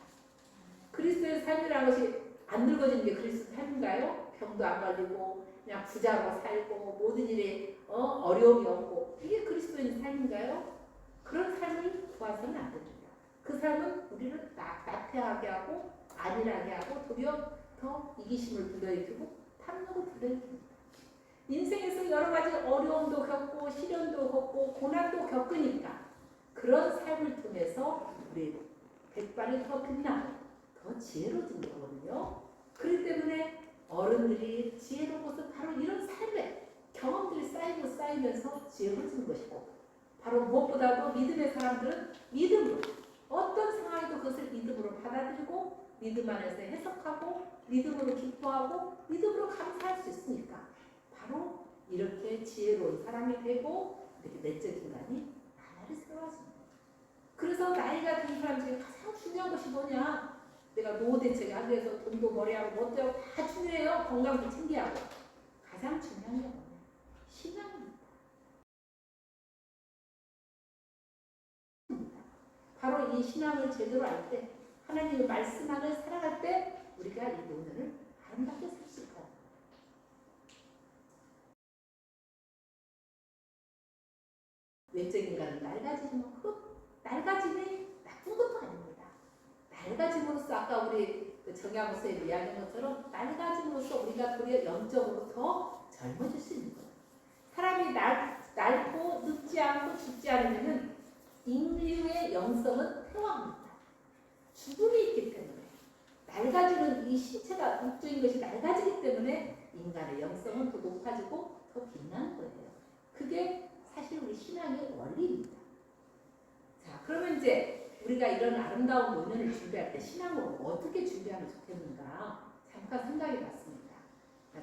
그리스도의 삶이라는 것이 안 늙어지는 게 그리스도의 삶인가요? 병도 안 걸리고 그냥 부자로 살고 모든 일에 어려움이 없고 이게 그리스도의 삶인가요? 그런 삶을 구하서는 안 됩니다. 그 삶은 우리를 나태하게 하고 안일하게 하고 도리어 더 이기심을 불러일으키고 탐욕을 불러일으킵니다. 인생에서 여러 가지 어려움도 겪고 시련도 겪고 고난도 겪으니까 그런 삶을 통해서 우리 백발이 더 빛나고 더 지혜로워진 거거든요. 그렇기 때문에 어른들이 지혜로운 것은 바로 이런 삶의 경험들이 쌓이면서 지혜로워지는 것이고 바로 무엇보다도 믿음의 사람들은 믿음으로 어떤 상황에도 그것을 믿음으로 받아들이고 믿음 안에서 해석하고 믿음으로 기뻐하고 믿음으로 감사할 수 있으니까 바로 이렇게 지혜로운 사람이 되고 이렇게 내적 인간이 나날이 새로워집니다. 그래서 나이가 든 사람 중에 가장 중요한 것이 뭐냐? 내가 노후 대책에 하기 위해서 돈도 벌여야 하고 뭐도 하고 다 중요해요. 건강도 챙겨야 하고. 가장 중요한 게 뭐냐? 신앙입니다. 바로 이 신앙을 제대로 알 때 하나님의 말씀 안에 살아갈 때 우리가 이 노년을 아름답게 살 수 있다. 외적 인간은 낡아지면 그 낡아짐이 나쁜 것도 아닙니다. 낡아짐으로써 아까 우리 정약호수에 이야기한 것처럼 낡아짐으로써 우리가 도리어 영적으로 더 젊어질 수 있는 거예요. 사람이 낡고 늙지 않고 죽지 않으면 인류의 영성은 퇴화합니다. 죽음이 있기 때문에 낡아지는 이 신체가 육적인 것이 낡아지기 때문에 인간의 영성은 더 높아지고 더 빛나는 거예요. 그게 사실 우리 신앙의 원리입니다. 자, 그러면 이제 우리가 이런 아름다운 노년을 준비할 때 신앙으로 어떻게 준비하면 좋겠는가 잠깐 생각해 봤습니다.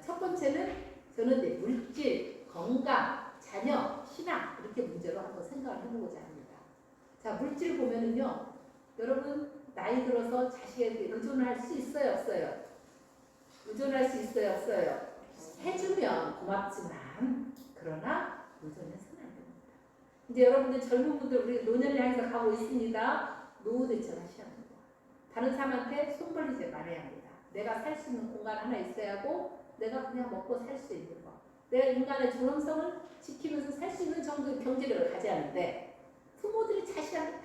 첫 번째는 저는 이제 물질, 건강, 자녀, 신앙 이렇게 문제로 한번 생각을 해보고자 합니다. 자, 물질 보면은요, 여러분 나이 들어서 자식에게 의존할 수 있어요, 없어요? 의존할 수 있어요, 없어요? 해주면 고맙지만 그러나 의존해서는 안 됩니다. 이제 여러분들 젊은 분들 우리 노년을 향해서 가고 있습니다. 노후 대처를 하셔야 합니다. 다른 사람한테 손 벌리지 말아야 합니다. 내가 살 수 있는 공간 하나 있어야 하고 내가 그냥 먹고 살 수 있는 거. 내가 인간의 존엄성을 지키면서 살 수 있는 정도의 경제력을 가져야 하는데 부모들이 자식한테 다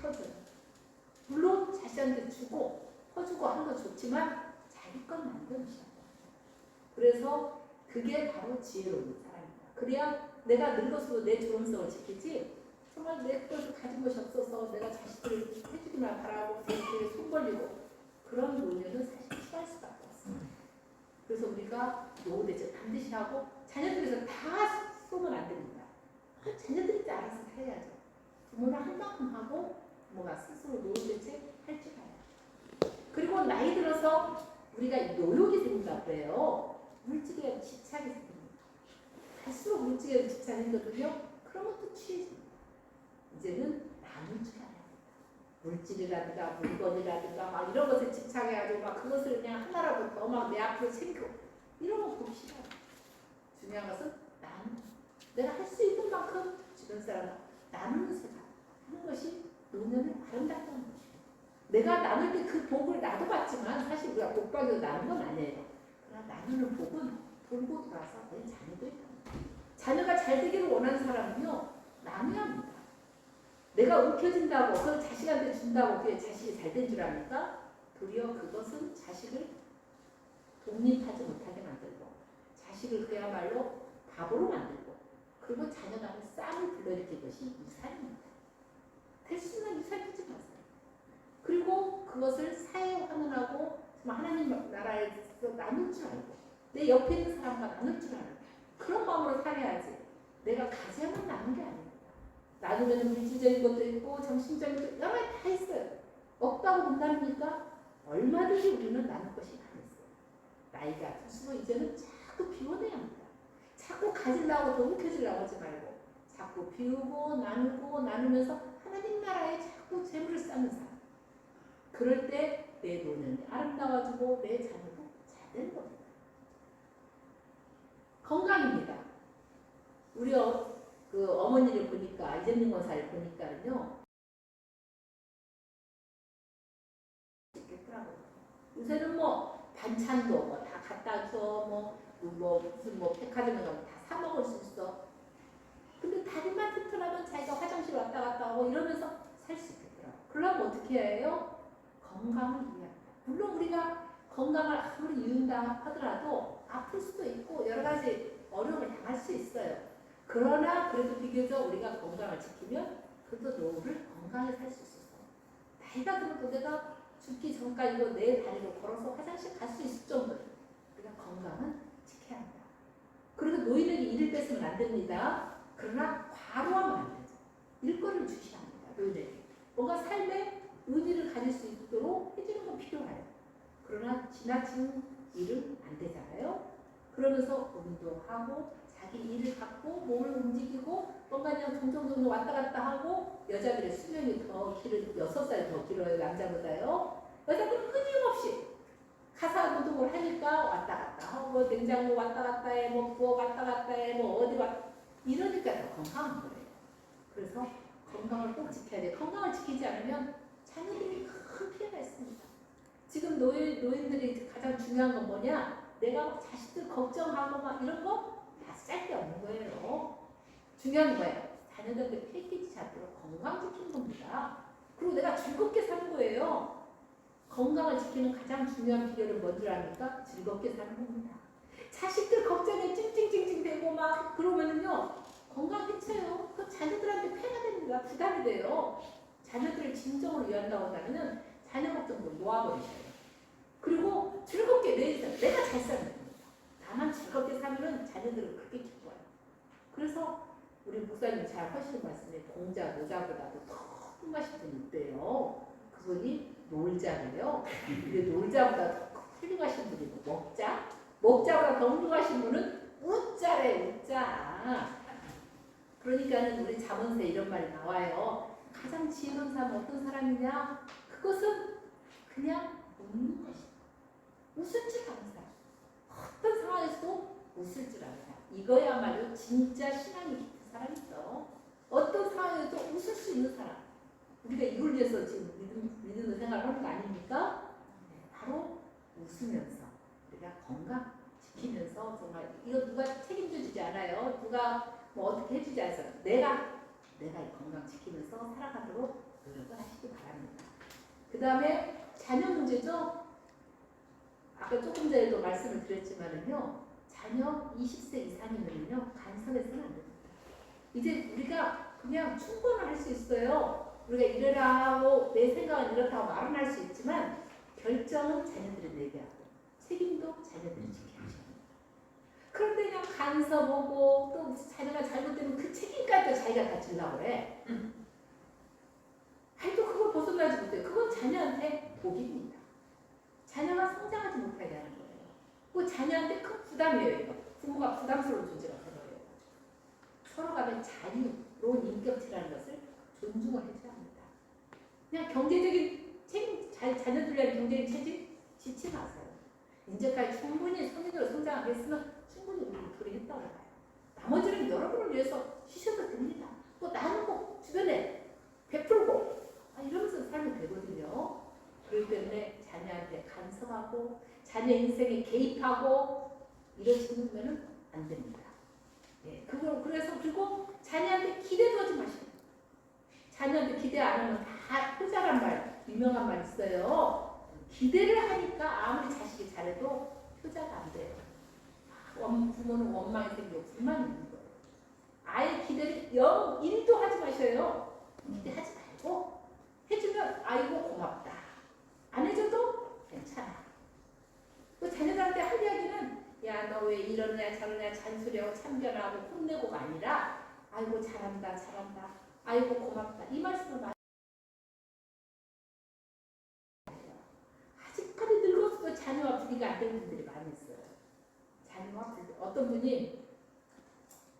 퍼줘요. 물론 자식한테 주고 퍼주고 하는 건 좋지만 자기 건 만들어주셔야 돼요. 그래서 그게 바로 지혜로운 사람입니다. 그래야 내가 늙어서도 내 존엄성을 지키지 정말 내 것을 가진 것이 없어서 내가 자식들을 해주기만 바라고 자식들에게 손 벌리고 그런 노년은 사실 피할 수밖에 없습니다. 그래서 우리가 노후 대책 반드시 하고 자녀들에서 다 쏘면 안 됩니다. 자녀들이 알아서 해야죠. 부모는 할 만큼 하고 부모가 스스로 노후 대책 할 줄 알아요. 그리고 나이 들어서 우리가 노력이 생긴다고 그래요. 물질에 집착이 생깁니다. 갈수록 물질에 집착이 생거든요. 그러면 또 취해집니다. 이제는 나눌 줄 알아야 합니다. 물질이라든가 물건이라든가 막 이런 것에 집착해가지고 막 그것을 그냥 하나라도 더 막 내 앞으로 챙겨 이런 거 보기 싫어요. 중요한 것은 나누는 내가 할 수 있는 만큼 주변 사람과 나누는 생각 하는 것이 노년을 아름답다는 것이에요. 내가 나눌 때 그 복을 나도 받지만 사실 우리가 복 받아도 나눈 건 아니에요. 그러나 나누는 복은 돌고 돌아서 내 자녀도 있다. 자녀가 잘 되기를 원하는 사람은요 나눠야 합니다. 내가 움켜진다고 그걸 자식한테 준다고 그게 자식이 잘 된 줄 압니까? 도리어 그것은 자식을 독립하지 못하게 만들고 자식을 그야말로 바보로 만들고 그리고 자녀 간에 쌈을 불러일으킨 것이 유산입니다. 될 수 있는 유산 주지 마세요. 그리고 그것을 사회에 환원하고 하나님 나라에서 나눌 줄 알고 내 옆에 있는 사람과 나눌 줄 알고 그런 마음으로 살아야지 내가 가지야만 나눈 게 아닙니다. 나누면 물질적인 것도 있고 정신적인 것도 여러 가지 다 있어요. 없다고 못 나누니까 얼마든지 우리는 나눌 것이 많았어요. 나이가 들수록 이제는 자꾸 비워내야 합니다. 자꾸 가지려고 더 움켜쥐려고 하지 말고 자꾸 비우고 나누고 나누면서 하나님 나라에 자꾸 재물을 쌓는 사람. 그럴 때 내 노년이 아름다워지고 내 자녀도 잘 되는 겁니다. 건강입니다. 우리 그 어머니를 보니까 이재명 권사를 보니까요. 있겠더라고요. 요새는 뭐 반찬도 뭐 다 갖다 줘, 무슨 백화점에 가면 다 사 먹을 수 있어. 근데 다리만 튼튼하면 자기가 화장실 왔다 갔다 하고 이러면서 살 수 있겠더라고요. 그러면 어떻게 해요? 건강을 유의합니다. 물론 우리가 건강을 아무리 유의한다 하더라도 아플 수도 있고 여러 가지 어려움을 당할 수 있어요. 그러나 그래도 비교적 우리가 건강을 지키면 그래도 노후를 건강하게 살 수 있어서 나이가 들어도 내가 죽기 전까지도 내 다리로 걸어서 화장실 갈 수 있을 정도로 우리가 건강은 지켜야 합니다. 그리고 노인에게 일을 뺏으면 안 됩니다. 그러나 과로하면 안 되죠. 일거리를 주셔야 합니다. 노인에게. 뭔가 삶에 의미를 가질 수 있도록 해주는 건 필요해요. 그러나 지나친 일은 안 되잖아요. 그러면서 운동하고 자기 일을 갖고 몸을 움직이고 뭔가 그냥 종종 왔다 갔다 하고 여자들의 수명이 더 길은 6살 더 길어요. 남자보다요. 여자들은 끊임없이 가사 노동을 하니까 왔다 갔다 하고 냉장고 왔다 갔다 해, 뭐 부엌 왔다 갔다 해, 뭐 어디 왔다 이러니까 더 건강한 거예요. 그래서 건강을 꼭 지켜야 돼요. 건강을 지키지 않으면 자녀들이 큰 피해가 있습니다. 지금 노인들이 가장 중요한 건 뭐냐? 내가 막 자식들 걱정하고 막 이런 거 다 쓸데없는 거예요. 중요한 거예요. 자녀들한테 피해 끼치지 않도록 건강 지키는 겁니다. 그리고 내가 즐겁게 사는 거예요. 건강을 지키는 가장 중요한 비결은 뭔지 압니까? 즐겁게 사는 겁니다. 자식들 걱정에 찡찡찡찡 대고 막 그러면은요 건강 해쳐요. 그 자녀들한테 폐가 됩니다. 부담이 돼요. 자녀들을 진정으로 위한다고 한다면은 자녀 걱정도 놓아버리셔요. 그리고 즐겁게 내가 잘 사는 겁니다. 다만 즐겁게 살면 자녀들은 그렇게 기뻐요. 그래서 우리 목사님 잘 하시는 말씀에 공자 노자보다도 더 훌륭하신 분이 있대요. 그분이 놀자래요. 근데 놀자보다 더 훌륭하신 분이 먹자보다 더 훌륭하신 분은 웃자래. 웃자. 그러니까는 우리 잠언서에 이런 말이 나와요. 가장 지혜로운 사람은 어떤 사람이냐? 그것은 그냥 웃는 것이다. 웃을 줄 아는 사람. 어떤 상황에서도 웃을 줄 아는 사람. 이거야말로 진짜 신앙이 깊은 사람이죠. 어떤 상황에서도 웃을 수 있는 사람. 우리가 이걸 위해서 지금 믿는 생활을 하는 거 아닙니까? 네, 바로 웃으면서 우리가 건강 지키면서 정말 이거 누가 책임져 주지 않아요. 누가 뭐 어떻게 해주지 않아요. 내가 이 건강 지키면서 살아가도록 노력을 하시기 바랍니다. 그 다음에 자녀 문제죠. 아까 조금 전에도 말씀을 드렸지만은요. 자녀 20세 이상이면요. 간섭해서는 안 됩니다. 이제 우리가 그냥 충고를 할 수 있어요. 우리가 이래라 하고 내 생각은 이렇다고 말은 할 수 있지만 결정은 자녀들이 내게 하고 책임도 자녀들이 지켜야 합니다. 그런데 그냥 간섭하고 또 자녀가 잘못되면 그 책임까지 자기가 다 지려고 그래. 아니 또 그걸 벗어나지 못해. 그건 자녀한테 복입니다. 자녀가 성장하지 못하게 하는 거예요. 그 자녀한테 큰 부담이에요. 이거. 부모가 부담스러운 존재가 되는 거예요. 서로 간에 자유, 존중을 해줘야 합니다. 그냥 경제적인 책임, 자녀들에 대한 경제적인 책임 짓지 마세요. 이제까지 충분히 성인으로 성장했으면 충분히 우리 도리했다고 봐요. 나머지는 여러분을 위해서 쉬셔도 됩니다. 또 나누고 주변에 베풀고 이러면서 살면 되거든요. 그렇기 때문에 자녀한테 간섭하고 자녀 인생에 개입하고 이러시면 안 됩니다. 예, 그래서 그리고 자녀한테 기대도 하지 마시고 자녀한테 기대 안 하면 다 효자란 말 유명한 말 있어요. 기대를 하니까 아무리 자식이 잘해도 효자가 안 돼요. 부모는 원망이 생기고 불만이 있는 거예요. 아예 기대를 1도 하지 마셔요. 기대하지 말고 해주면 아이고 고맙다. 안 해줘도 괜찮아. 그 자녀들한테 할 이야기는 야 너 왜 이러냐 저러냐 잔소리하고 참견하고 혼내고가 아니라 아이고 잘한다 잘한다 아이고 고맙다 이 말씀을 많이 해요. 아직까지 늙어서도 자녀와 분위기가 안 되는 분들이 많이 있어요. 자녀와 분위기 어떤 분이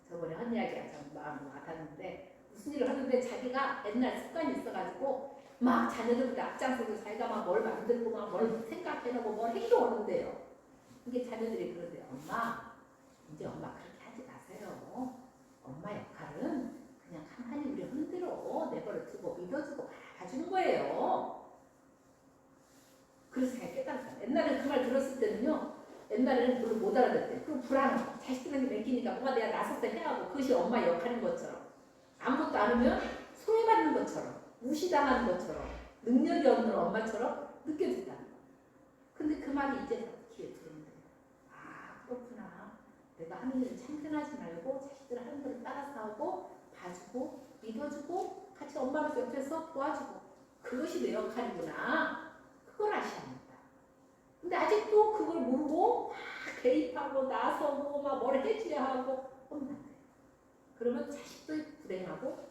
저번에 한 이야기가 참 마음이 와닿는데 무슨 일을 하는데 자기가 옛날 습관이 있어가지고 막 자녀들보다 앞장서서 자기가 막 뭘 만들고 막 뭘 생각해놓고 뭘 행동하는데요. 이게 자녀들이 그러대요. 엄마, 이제 엄마 그렇게 하지 마세요. 엄마 역할은 그냥 가만히 우리 흔들어 내버려 두고 믿어주고 봐주는 거예요. 그래서 제가 깨달았어요. 옛날에 그 말 들었을 때는요. 옛날에는 별로 못 알아듣대. 그리고 불안하고 자식들한테 맡기니까 뭐가 내가 나서서 해야 하고 그것이 엄마 역할인 것처럼 아무것도 안 하면 소외받는 것처럼 무시당하는 것처럼 능력이 없는 엄마처럼 느껴진다는 거예요. 근데 그 말이 이제 귀에 들어오는데 아 그렇구나. 내가 하는 일을 참견하지 말고 자식들 하는 대로 따라서 하고 봐주고 믿어주고 같이 엄마로서 옆에서 도와주고 그것이 내 역할이구나. 그걸 아셔야 합니다. 근데 아직도 그걸 모르고 막 개입하고 나서고 막 뭘 해주려 하고 하면 안 돼요. 그러면 자식도 불행하고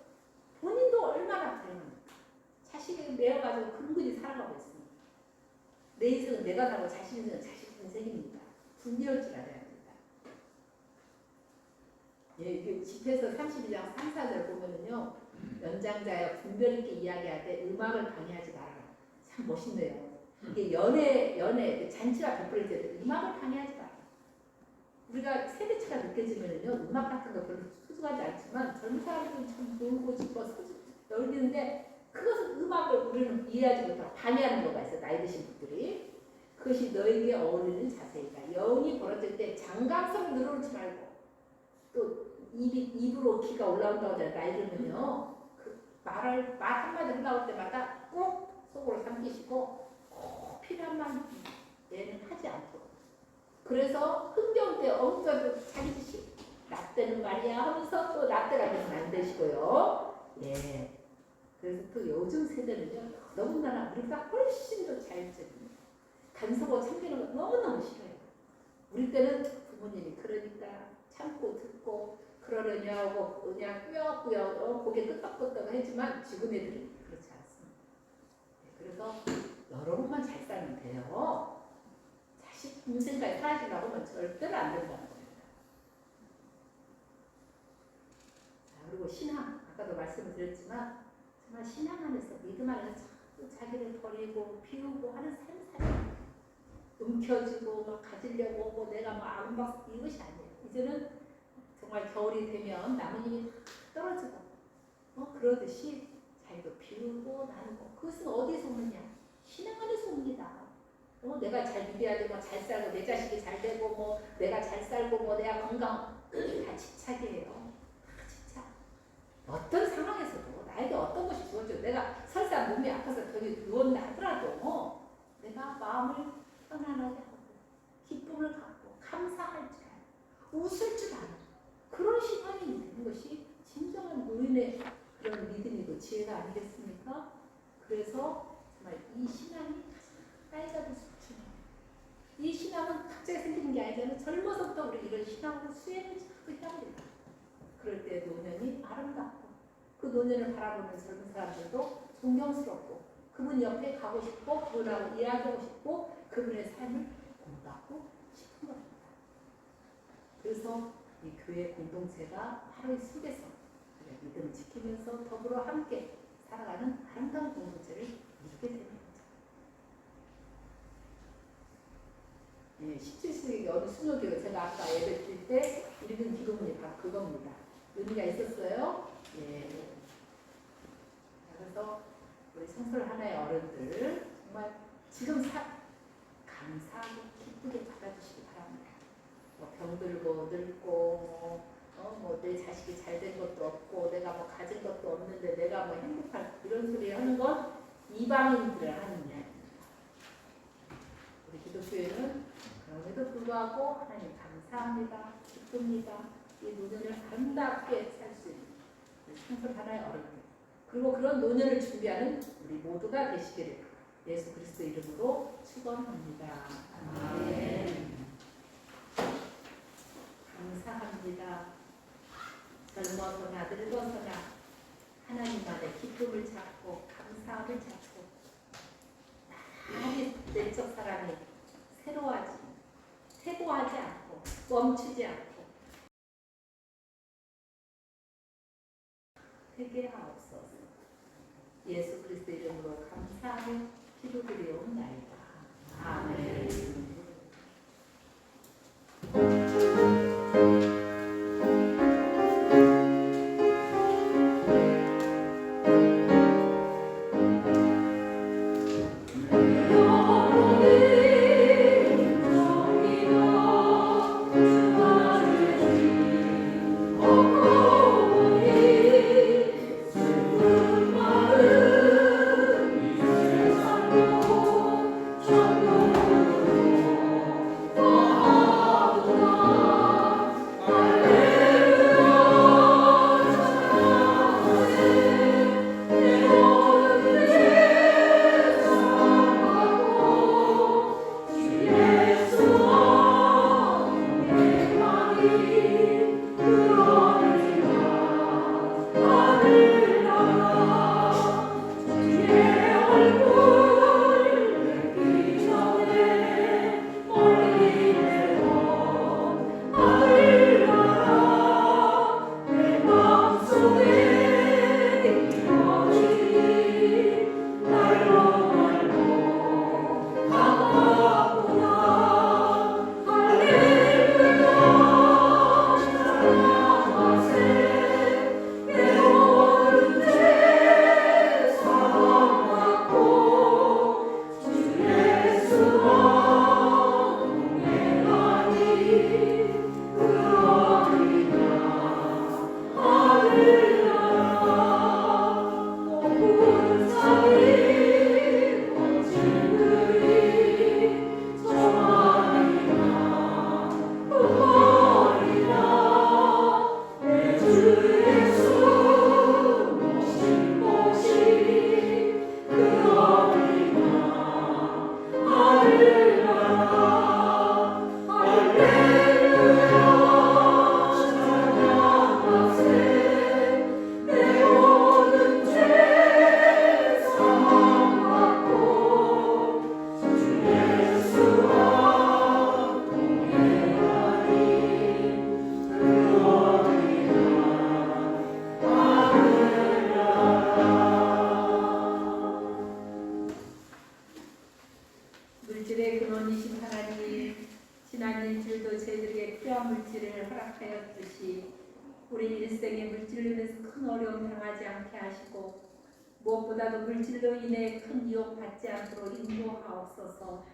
본인도 얼마나 불행합니까? 자식을 내어가지고 근근히 살아가고 있습니다. 내 인생은 내가 살고 자식 인생은 자식 인생입니다. 분리할 줄 알아야 합니다. 예, 이게 집에서 32장 3, 4절 보면은요. 연장자여 분별 있게 이야기하되 음악을 방해하지 말아라. 참 멋있네요. 이게 연애 잔치가 베풀어질 때 음악을 방해하지 마라. 우리가 세대차가 느껴지면은요. 음악 같은 거 별로 소중하지 않지만 젊은 사람들은 참 놀고 싶어 열리는데 그것은 음악을 우리는 이해하지 못하고 방해하는 거가 있어요. 나이 드신 분들이. 그것이 너에게 어울리는 자세이다. 여운이 벌어질 때 장감성을 늘어놓지 말고 또 입으로 기가 올라온다고 하잖아요. 나이 들면요. 그 말 한마디 나올 때마다 꼭 속으로 삼키시고 꼭 필요한 만 얘는 하지 않도록. 그래서 흥겨울 때 엉뚱하게 자기 짓이 나 때는 말이야 하면서 또 나 때가 되면 안 되시고요. 예. 그래서 또 요즘 세대는요. 너무나 우리보다 훨씬 더 자율적입니다. 간섭하고 참기는 거 너무너무 싫어요. 우리 때는 부모님이 그러니까 참고 듣고 그러려냐고 그냥 꾸역꾸역 고개 끄덕끄덕 했지만 지금 애들은 그렇지 않습니다. 네, 그래서 여러분만 잘 살면 돼요. 자식 인생까지 살아주려고 하면 절대로 안 된다는 겁니다. 자, 그리고 신앙 아까도 말씀을 드렸지만 정말 신앙 안에서 믿음 안에서 자꾸 자기를 버리고 비우고 하는 삶이 살아요. 움켜쥐고 막 가지려고 뭐 내가 막 안박 이것이 아니에요. 이제는 정말 겨울이 되면 나뭇잎이 떨어지고 그러듯이 자기도 비우고 나누고 그것은 어디서 오느냐? 신앙 안에서 옵니다. 내가 잘 믿어야 되고 잘 살고 내 자식이 잘 되고 뭐 내가 잘 살고 뭐 내가 건강 그게 다 집착이에요. 다 집착. 어떤 상황에서도 나에게 어떤 것이 주어져 내가 설사 몸이 아파서 저기 누웠나 하더라도 내가 마음을 편안하게 하고 기쁨을 갖고 감사할 줄 알고 웃을 줄 아는 그런 신앙이 되는 것이 진정한 노인의 그런 믿음이고 지혜가 아니겠습니까? 그래서 정말 이 신앙이 가장 나이가 들수록 이 신앙은 갑자기 생기는 게 아니잖아요. 젊어서부터 우리 이런 신앙으로 수행을 자꾸 해야 합니다. 그럴 때 노년이 아름답고 그 노년을 바라보는 젊은 사람들도 존경스럽고 그분 옆에 가고 싶고 그분하고 이야기하고 싶고 그분의 삶을 본받고 싶은 겁니다. 그래서 이 교회 공동체가 바로 이 속에서 믿음을 지키면서 더불어 함께 청솔 하나의 어른들 정말 지금 감사하고 기쁘게 받아주시기 바랍니다. 뭐 병들고 늙고 내 자식이 잘 된 것도 없고 내가 뭐 가진 것도 없는데 내가 뭐 행복할 이런 소리 하는 건 이방인들을 하는 이야기입니다. 우리 기독교회는 그럼에도 불구하고 하나님 감사합니다. 기쁩니다. 이 노년을 아름답게 살 수 있는 청솔 하나의 어른들 그리고 그런 노년을 준비하는 우리 모두가 되시기를 예수 그리스도 이름으로 축원합니다. 아멘. 감사합니다. 젊어서나 늙어서나 하나님 안에 기쁨을 찾고 감사함을 찾고 나의 내적 사람이 쇠고하지 않고 멈추지 않고 회개하옵소서. 예수 그리스도 이름으로 감사하며 기도드리옵나이다. 아멘. 물질의 근원이신 하나님, 지난 일주일도 저희들에게 필요한 물질을 허락하여 주시 우리 일생에 물질로 인해서 큰 어려움 당하지 않게 하시고 무엇보다도 물질로 인해 큰 유혹받지 않도록 인도하옵소서.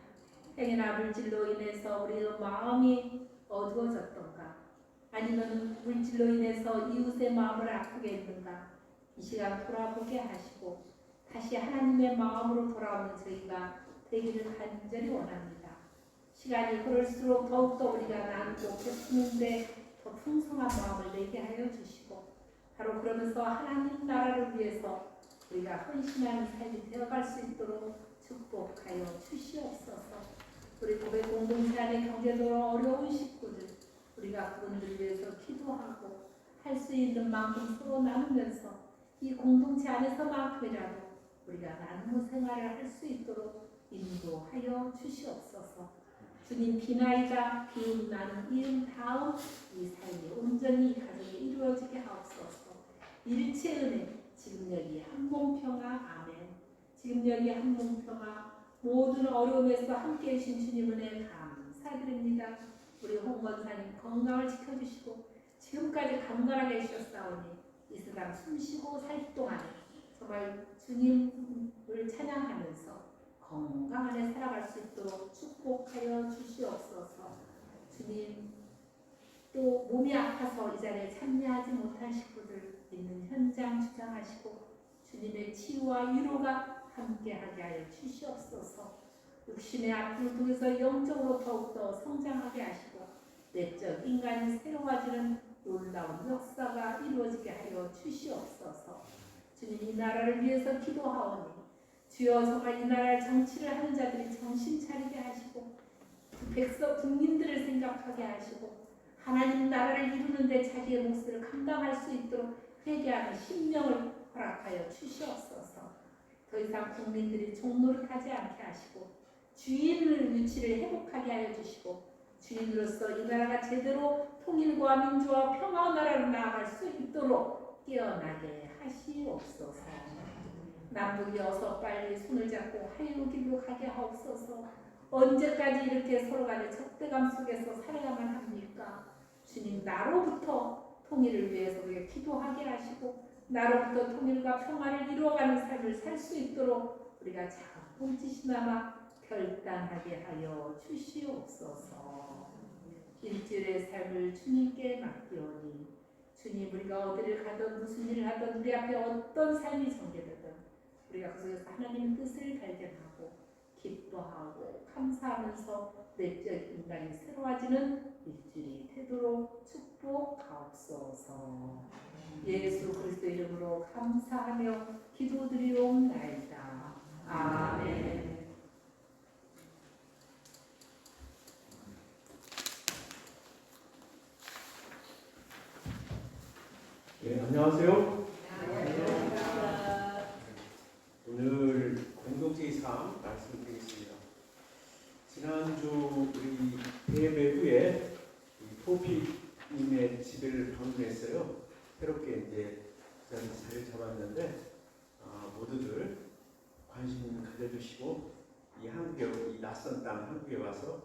행여나 물질로 인해서 우리의 마음이 어두워졌던가 아니면 물질로 인해서 이웃의 마음을 아프게 했는가 이 시간 돌아보게 하시고 다시 하나님의 마음으로 돌아오는 저희가 되기를 간절히 원합니다. 시간이 흐를수록 더욱더 우리가 나누고 베푸는데 더 풍성한 마음을 내게 하여 주시고 바로 그러면서 하나님 나라를 위해서 우리가 헌신하는 삶이 되어갈 수 있도록 축복하여 주시옵소서. 우리 고백 공동체 안에 경제적으로 어려운 식구들 우리가 그분들 위해서 기도하고 할 수 있는 만큼 서로 나누면서 이 공동체 안에서만큼이라도 우리가 나누는 생활을 할 수 있도록 인도하여 주시옵소서. 주님 비나이다 비움 나는 이음 다음 이 삶이 온전히 이 가정에 이루어지게 하옵소서. 일체 은혜 지금 여기 한몸평화 아멘. 지금 여기 한몸평화 모든 어려움에서 함께해 주신 주님 은혜 감사드립니다. 우리 홍 권사님 건강을 지켜주시고 지금까지 강건하게 해주셨사오니 이 세상 숨쉬고 살 동안에 정말 주님을 찬양하면서 건강한 해 살아갈 수 있도록 축복하여 주시옵소서. 주님, 또 몸이 아파서 이 자리에 참여하지 못한 식구들 있는 현장 주장하시고 주님의 치유와 위로가 함께하게 하여 주시옵소서. 육신의 아픔을 통해서 영적으로 더욱더 성장하게 하시고 내적 인간이 새로워지는 놀라운 역사가 이루어지게 하여 주시옵소서. 주님, 이 나라를 위해서 기도하오니 주여 정말 이 나라를 정치를 하는 자들이 정신 차리게 하시고 백성 국민들을 생각하게 하시고 하나님 나라를 이루는데 자기의 몫을 감당할 수 있도록 회개하는 심령을 허락하여 주시옵소서. 더 이상 국민들이 종노릇하지 않게 하시고 주인을 위치를 회복하게 하여 주시고 주인으로서 이 나라가 제대로 통일과 민주와 평화의 나라로 나아갈 수 있도록 깨어나게 하시옵소서. 남북이 어서 빨리 손을 잡고 화해의 길로 가게 하옵소서. 언제까지 이렇게 서로 간의 적대감 속에서 살아야만 합니까? 주님, 나로부터 통일을 위해서 우리가 기도하게 하시고 나로부터 통일과 평화를 이루어가는 삶을 살 수 있도록 우리가 작은 몸짓이나마 결단하게 하여 주시옵소서. 일주일의 삶을 주님께 맡기오니 주님, 우리가 어디를 가든 무슨 일을 하든 우리 앞에 어떤 삶이 전개되든 우리가 그 속에서 하나님의 뜻을 발견하고 기뻐하고 감사하면서 내적 인간이 새로워지는 일주일이 되도록 축복하옵소서. 예수 그리스도 이름으로 감사하며 기도드리옵나이다. 아멘. 네, 안녕하세요. 안녕하십니까. 오늘 공동체의 삶 말씀드리겠습니다. 지난주 우리 예배 후에 토피님의 집을 방문했어요. 새롭게 이제 자리를 잡았는데 모두들 관심 가져주시고 이 한국에 이 낯선 땅 한국에 와서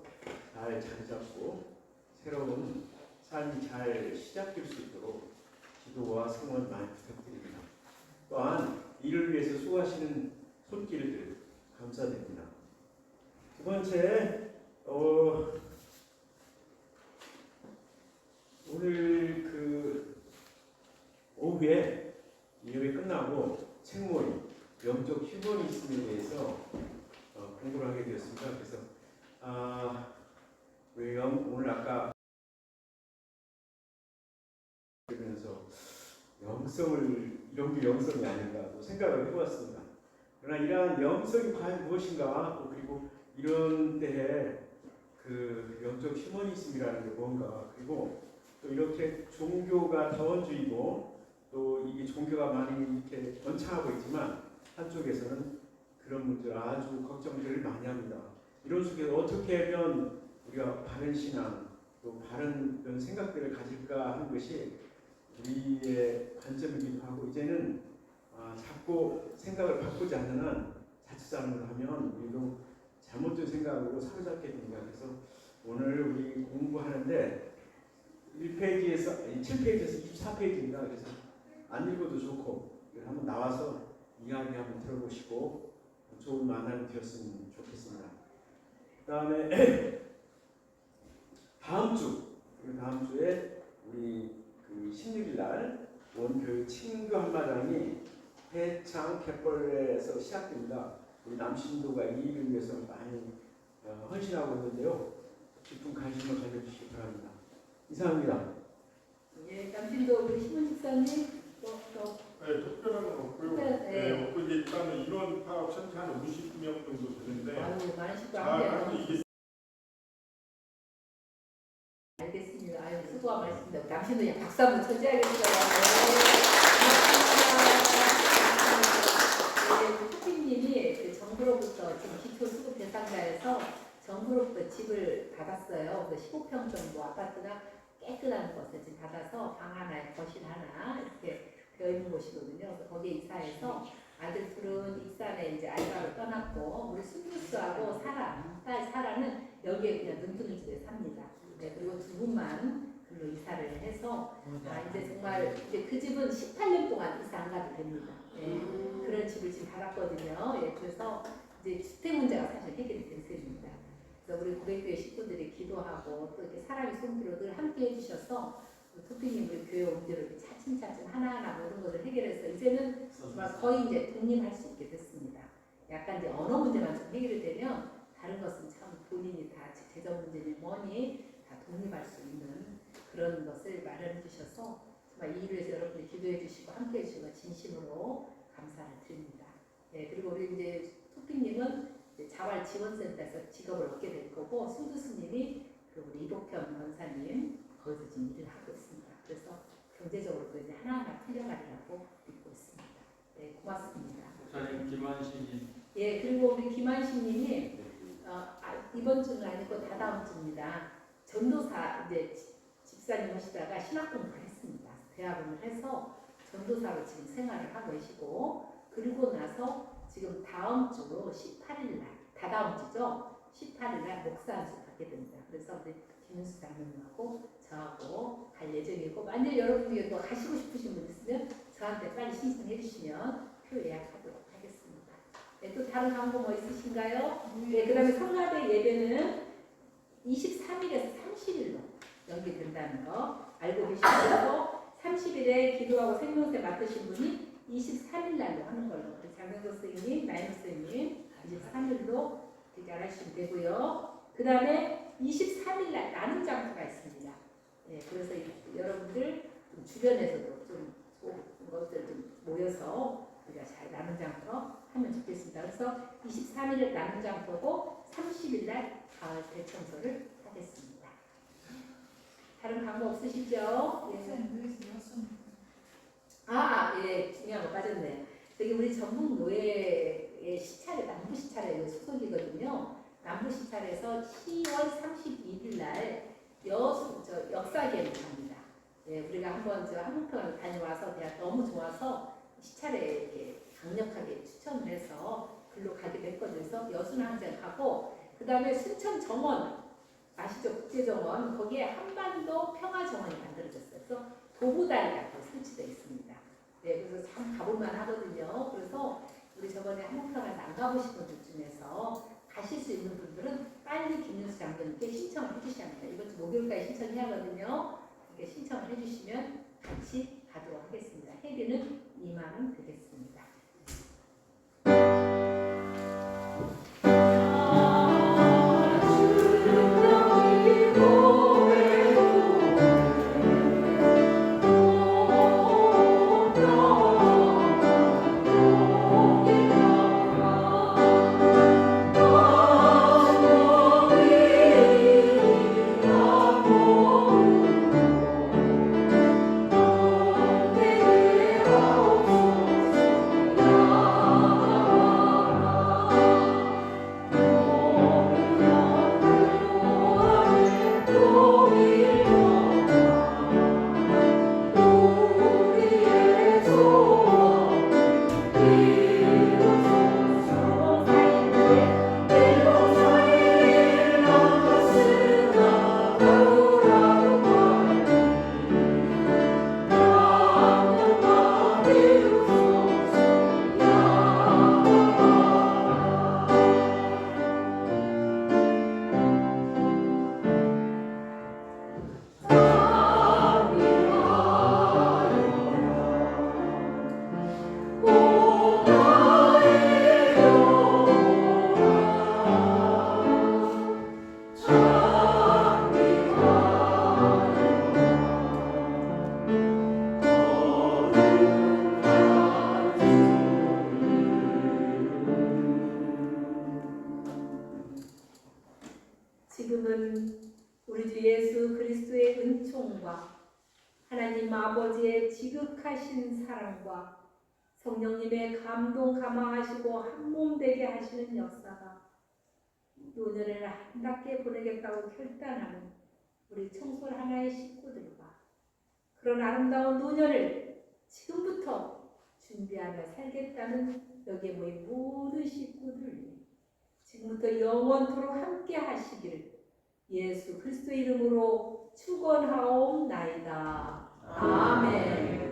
잘 자리 잡고 새로운 삶이 잘 시작될 수 있도록 기도와 성원 많이 부탁드립니다. 또한 이를 위해서 수고하시는 손길들 감사드립니다. 두 번째, 오늘 그 오후에 예배 끝나고 책모임, 영적 휴머니즘에 대해서 공부를 하게 되었습니다. 그래서 오늘 아까 그러면서 영성을 이런 게 영성이 아닌가 또 생각을 해보았습니다. 그러나 이러한 영성이 과연 무엇인가 또 그리고 이런 때에 그 영적 휴머니즘이라는 게 뭔가 그리고 또 이렇게 종교가 다원주의고 또 이게 종교가 많이 이렇게 번창하고 있지만 한쪽에서는 그런 문제를 아주 걱정들을 많이 합니다. 이런 속에서 어떻게 하면 우리가 바른 신앙 또 바른 이런 생각들을 가질까 하는 것이 우리의 관점이기도 하고 이제는 자꾸 생각을 바꾸지 않는 한 자칫 잘못하면 우리도 잘못된 생각으로 사로잡게 됩니다. 그래서 오늘 우리 공부하는데 1페이지에서 7페이지에서 24페이지입니다. 그래서 안 읽어도 좋고 한번 나와서 이야기 한번 들어보시고 좋은 만남이 되었으면 좋겠습니다. 그다음에 다음 주에 우리 그 16일 날 원교회 친구 한마당이 해창 갯벌에서 시작됩니다. 우리 남신도가 이 일을 위해서 많이 헌신하고 있는데요. 깊은 관심을 가져주시기 바랍니다. 이상입니다. 예, 남신도 우리 신문 집사님 또 네, 특별한 건 없고요. 네. 없고 이제 일단은 인원 파악 현재 한 50명 정도 되는데 아유 많은 식구 자, 함께 이게 알겠습니다. 아유 수고가 많습니다. 남신도 그냥 박수 한번 쳐줘야겠어요. 네, 토끼님이 그 정부로부터 지금 기초 수급 대상자에서 정부로부터 집을 받았어요. 그래서 15평 정도 아파트가 깨끗한 곳을 지금 받아서 방 하나에 거실 하나 이렇게 되어 있는 곳이거든요. 그래서 거기에 이사해서 아들 둘은 익산에 이제 알바로 떠났고 우리 순두수하고 딸 사라는 여기에 그냥 눈뜨는 집에 삽니다. 네, 그리고 두 분만 글로 이사를 해서 이제 정말 이제 그 집은 18년 동안 이사 안 가도 됩니다. 예, 그런 집을 지금 받았거든요. 예, 그래서 이제 주택 문제가 사실 해결이 된 셈입니다. 그래서 우리 고백교회 식구들이 기도하고 또 이렇게 사람이 손길로 늘 함께 해주셔서 토피님 우리 교회 문제로 이렇게 차츰차츰 하나하나 모든 것을 해결해서 이제는 정말 거의 이제 독립할 수 있게 됐습니다. 약간 이제 언어 문제만 좀 해결이 되면 다른 것은 참 본인이 다 재정 문제니 뭐니 다 독립할 수 있는 그런 것을 마련해 주셔서 정말 이 일을 위해서 여러분이 기도해 주시고 함께 해 주시고 진심으로 감사를 드립니다. 네, 그리고 우리 이제 토피님은 자활지원센터에서 직업을 얻게 될 거고 순두수님이 그 우리 이복현 권사님 거기서 지금 일을 하고 있습니다. 그래서 경제적으로 또 이제 하나하나 풀려가리라고 믿고 있습니다. 네, 고맙습니다. 목사님 김한식이 예, 그리고 우리 김한식님이 이번 주는 아니고 다다음 주입니다. 전도사 이제 집사님 하시다가 신학 공부를 했습니다. 대학원을 해서 전도사로 지금 생활을 하고 계시고 그리고 나서 지금 다음 주로 18일 날 다다음 주죠. 18일 날 목사 안수 받게 됩니다. 그래서 우리 김윤수 장로님하고 저하고 갈 예정이고 만약 여러분 중에 또 가시고 싶으신 분 있으면 저한테 빨리 신청해 주시면 표 예약하도록 하겠습니다. 네, 또 다른 광고 뭐 있으신가요? 네, 그 다음에 성가대 예배는 23일에서 30일로 연기된다는 거 알고 계시고 30일에 기도하고 생명세 맡으신 분이 23일 날로 하는 걸로 우리 장명도 선생님, 나임 선생님 23일로 기자하시면 되고요. 그 다음에 23일 날 나눔 장소가 있습니다. 네, 그래서 여러분들 좀 주변에서도 좀 좋은 것들 좀 모여서 우리가 잘 나눔 장소 하면 좋겠습니다. 그래서 23일 나눔 장소고 30일 날 가을 대청소를 하겠습니다. 다른 광고 없으시죠? 예. 예, 중요한 거 빠졌네. 여기 우리 전북 노예의 시찰에 남부 시찰에 소속이거든요. 남부 시찰에서 10월 31일 날 역사기행을 합니다. 예, 우리가 한번 한국평을 다녀와서 내가 너무 좋아서 시찰에 이렇게 강력하게 추천을 해서 글로 가게 됐거든요. 그래서 여순항쟁 가고 그 다음에 순천 정원 아시죠? 국제정원 거기에 한반도 평화정원이 만들어졌어요. 그래서 도보다리가 또 설치되어 있습니다. 네, 그래서 참 가볼만 하거든요. 그래서 우리 저번에 한국평을 안 가보신 분들 중에서 가실 수 있는 분들은 빨리 김윤수 장로님께 신청을 해주셔야 합니다. 이번 주 목요일까지 신청해야 하거든요. 이렇게 신청을 해주시면 같이 가도록 하겠습니다. 회비는 2만 원 되겠습니다. 지금은 우리 주 예수 그리스도의 은총과 하나님 아버지의 지극하신 사랑과 성령님의 감동 감화하시고 한몸 되게 하시는 역사가 노년을 아름답게 보내겠다고 결단하는 우리 청솔 하나의 식구들과 그런 아름다운 노년을 지금부터 준비하며 살겠다는 여기에 모인 모든 식구들 지금부터 영원토록 함께 하시기를 예수 그리스도의 이름으로 축원하옵나이다. 아멘.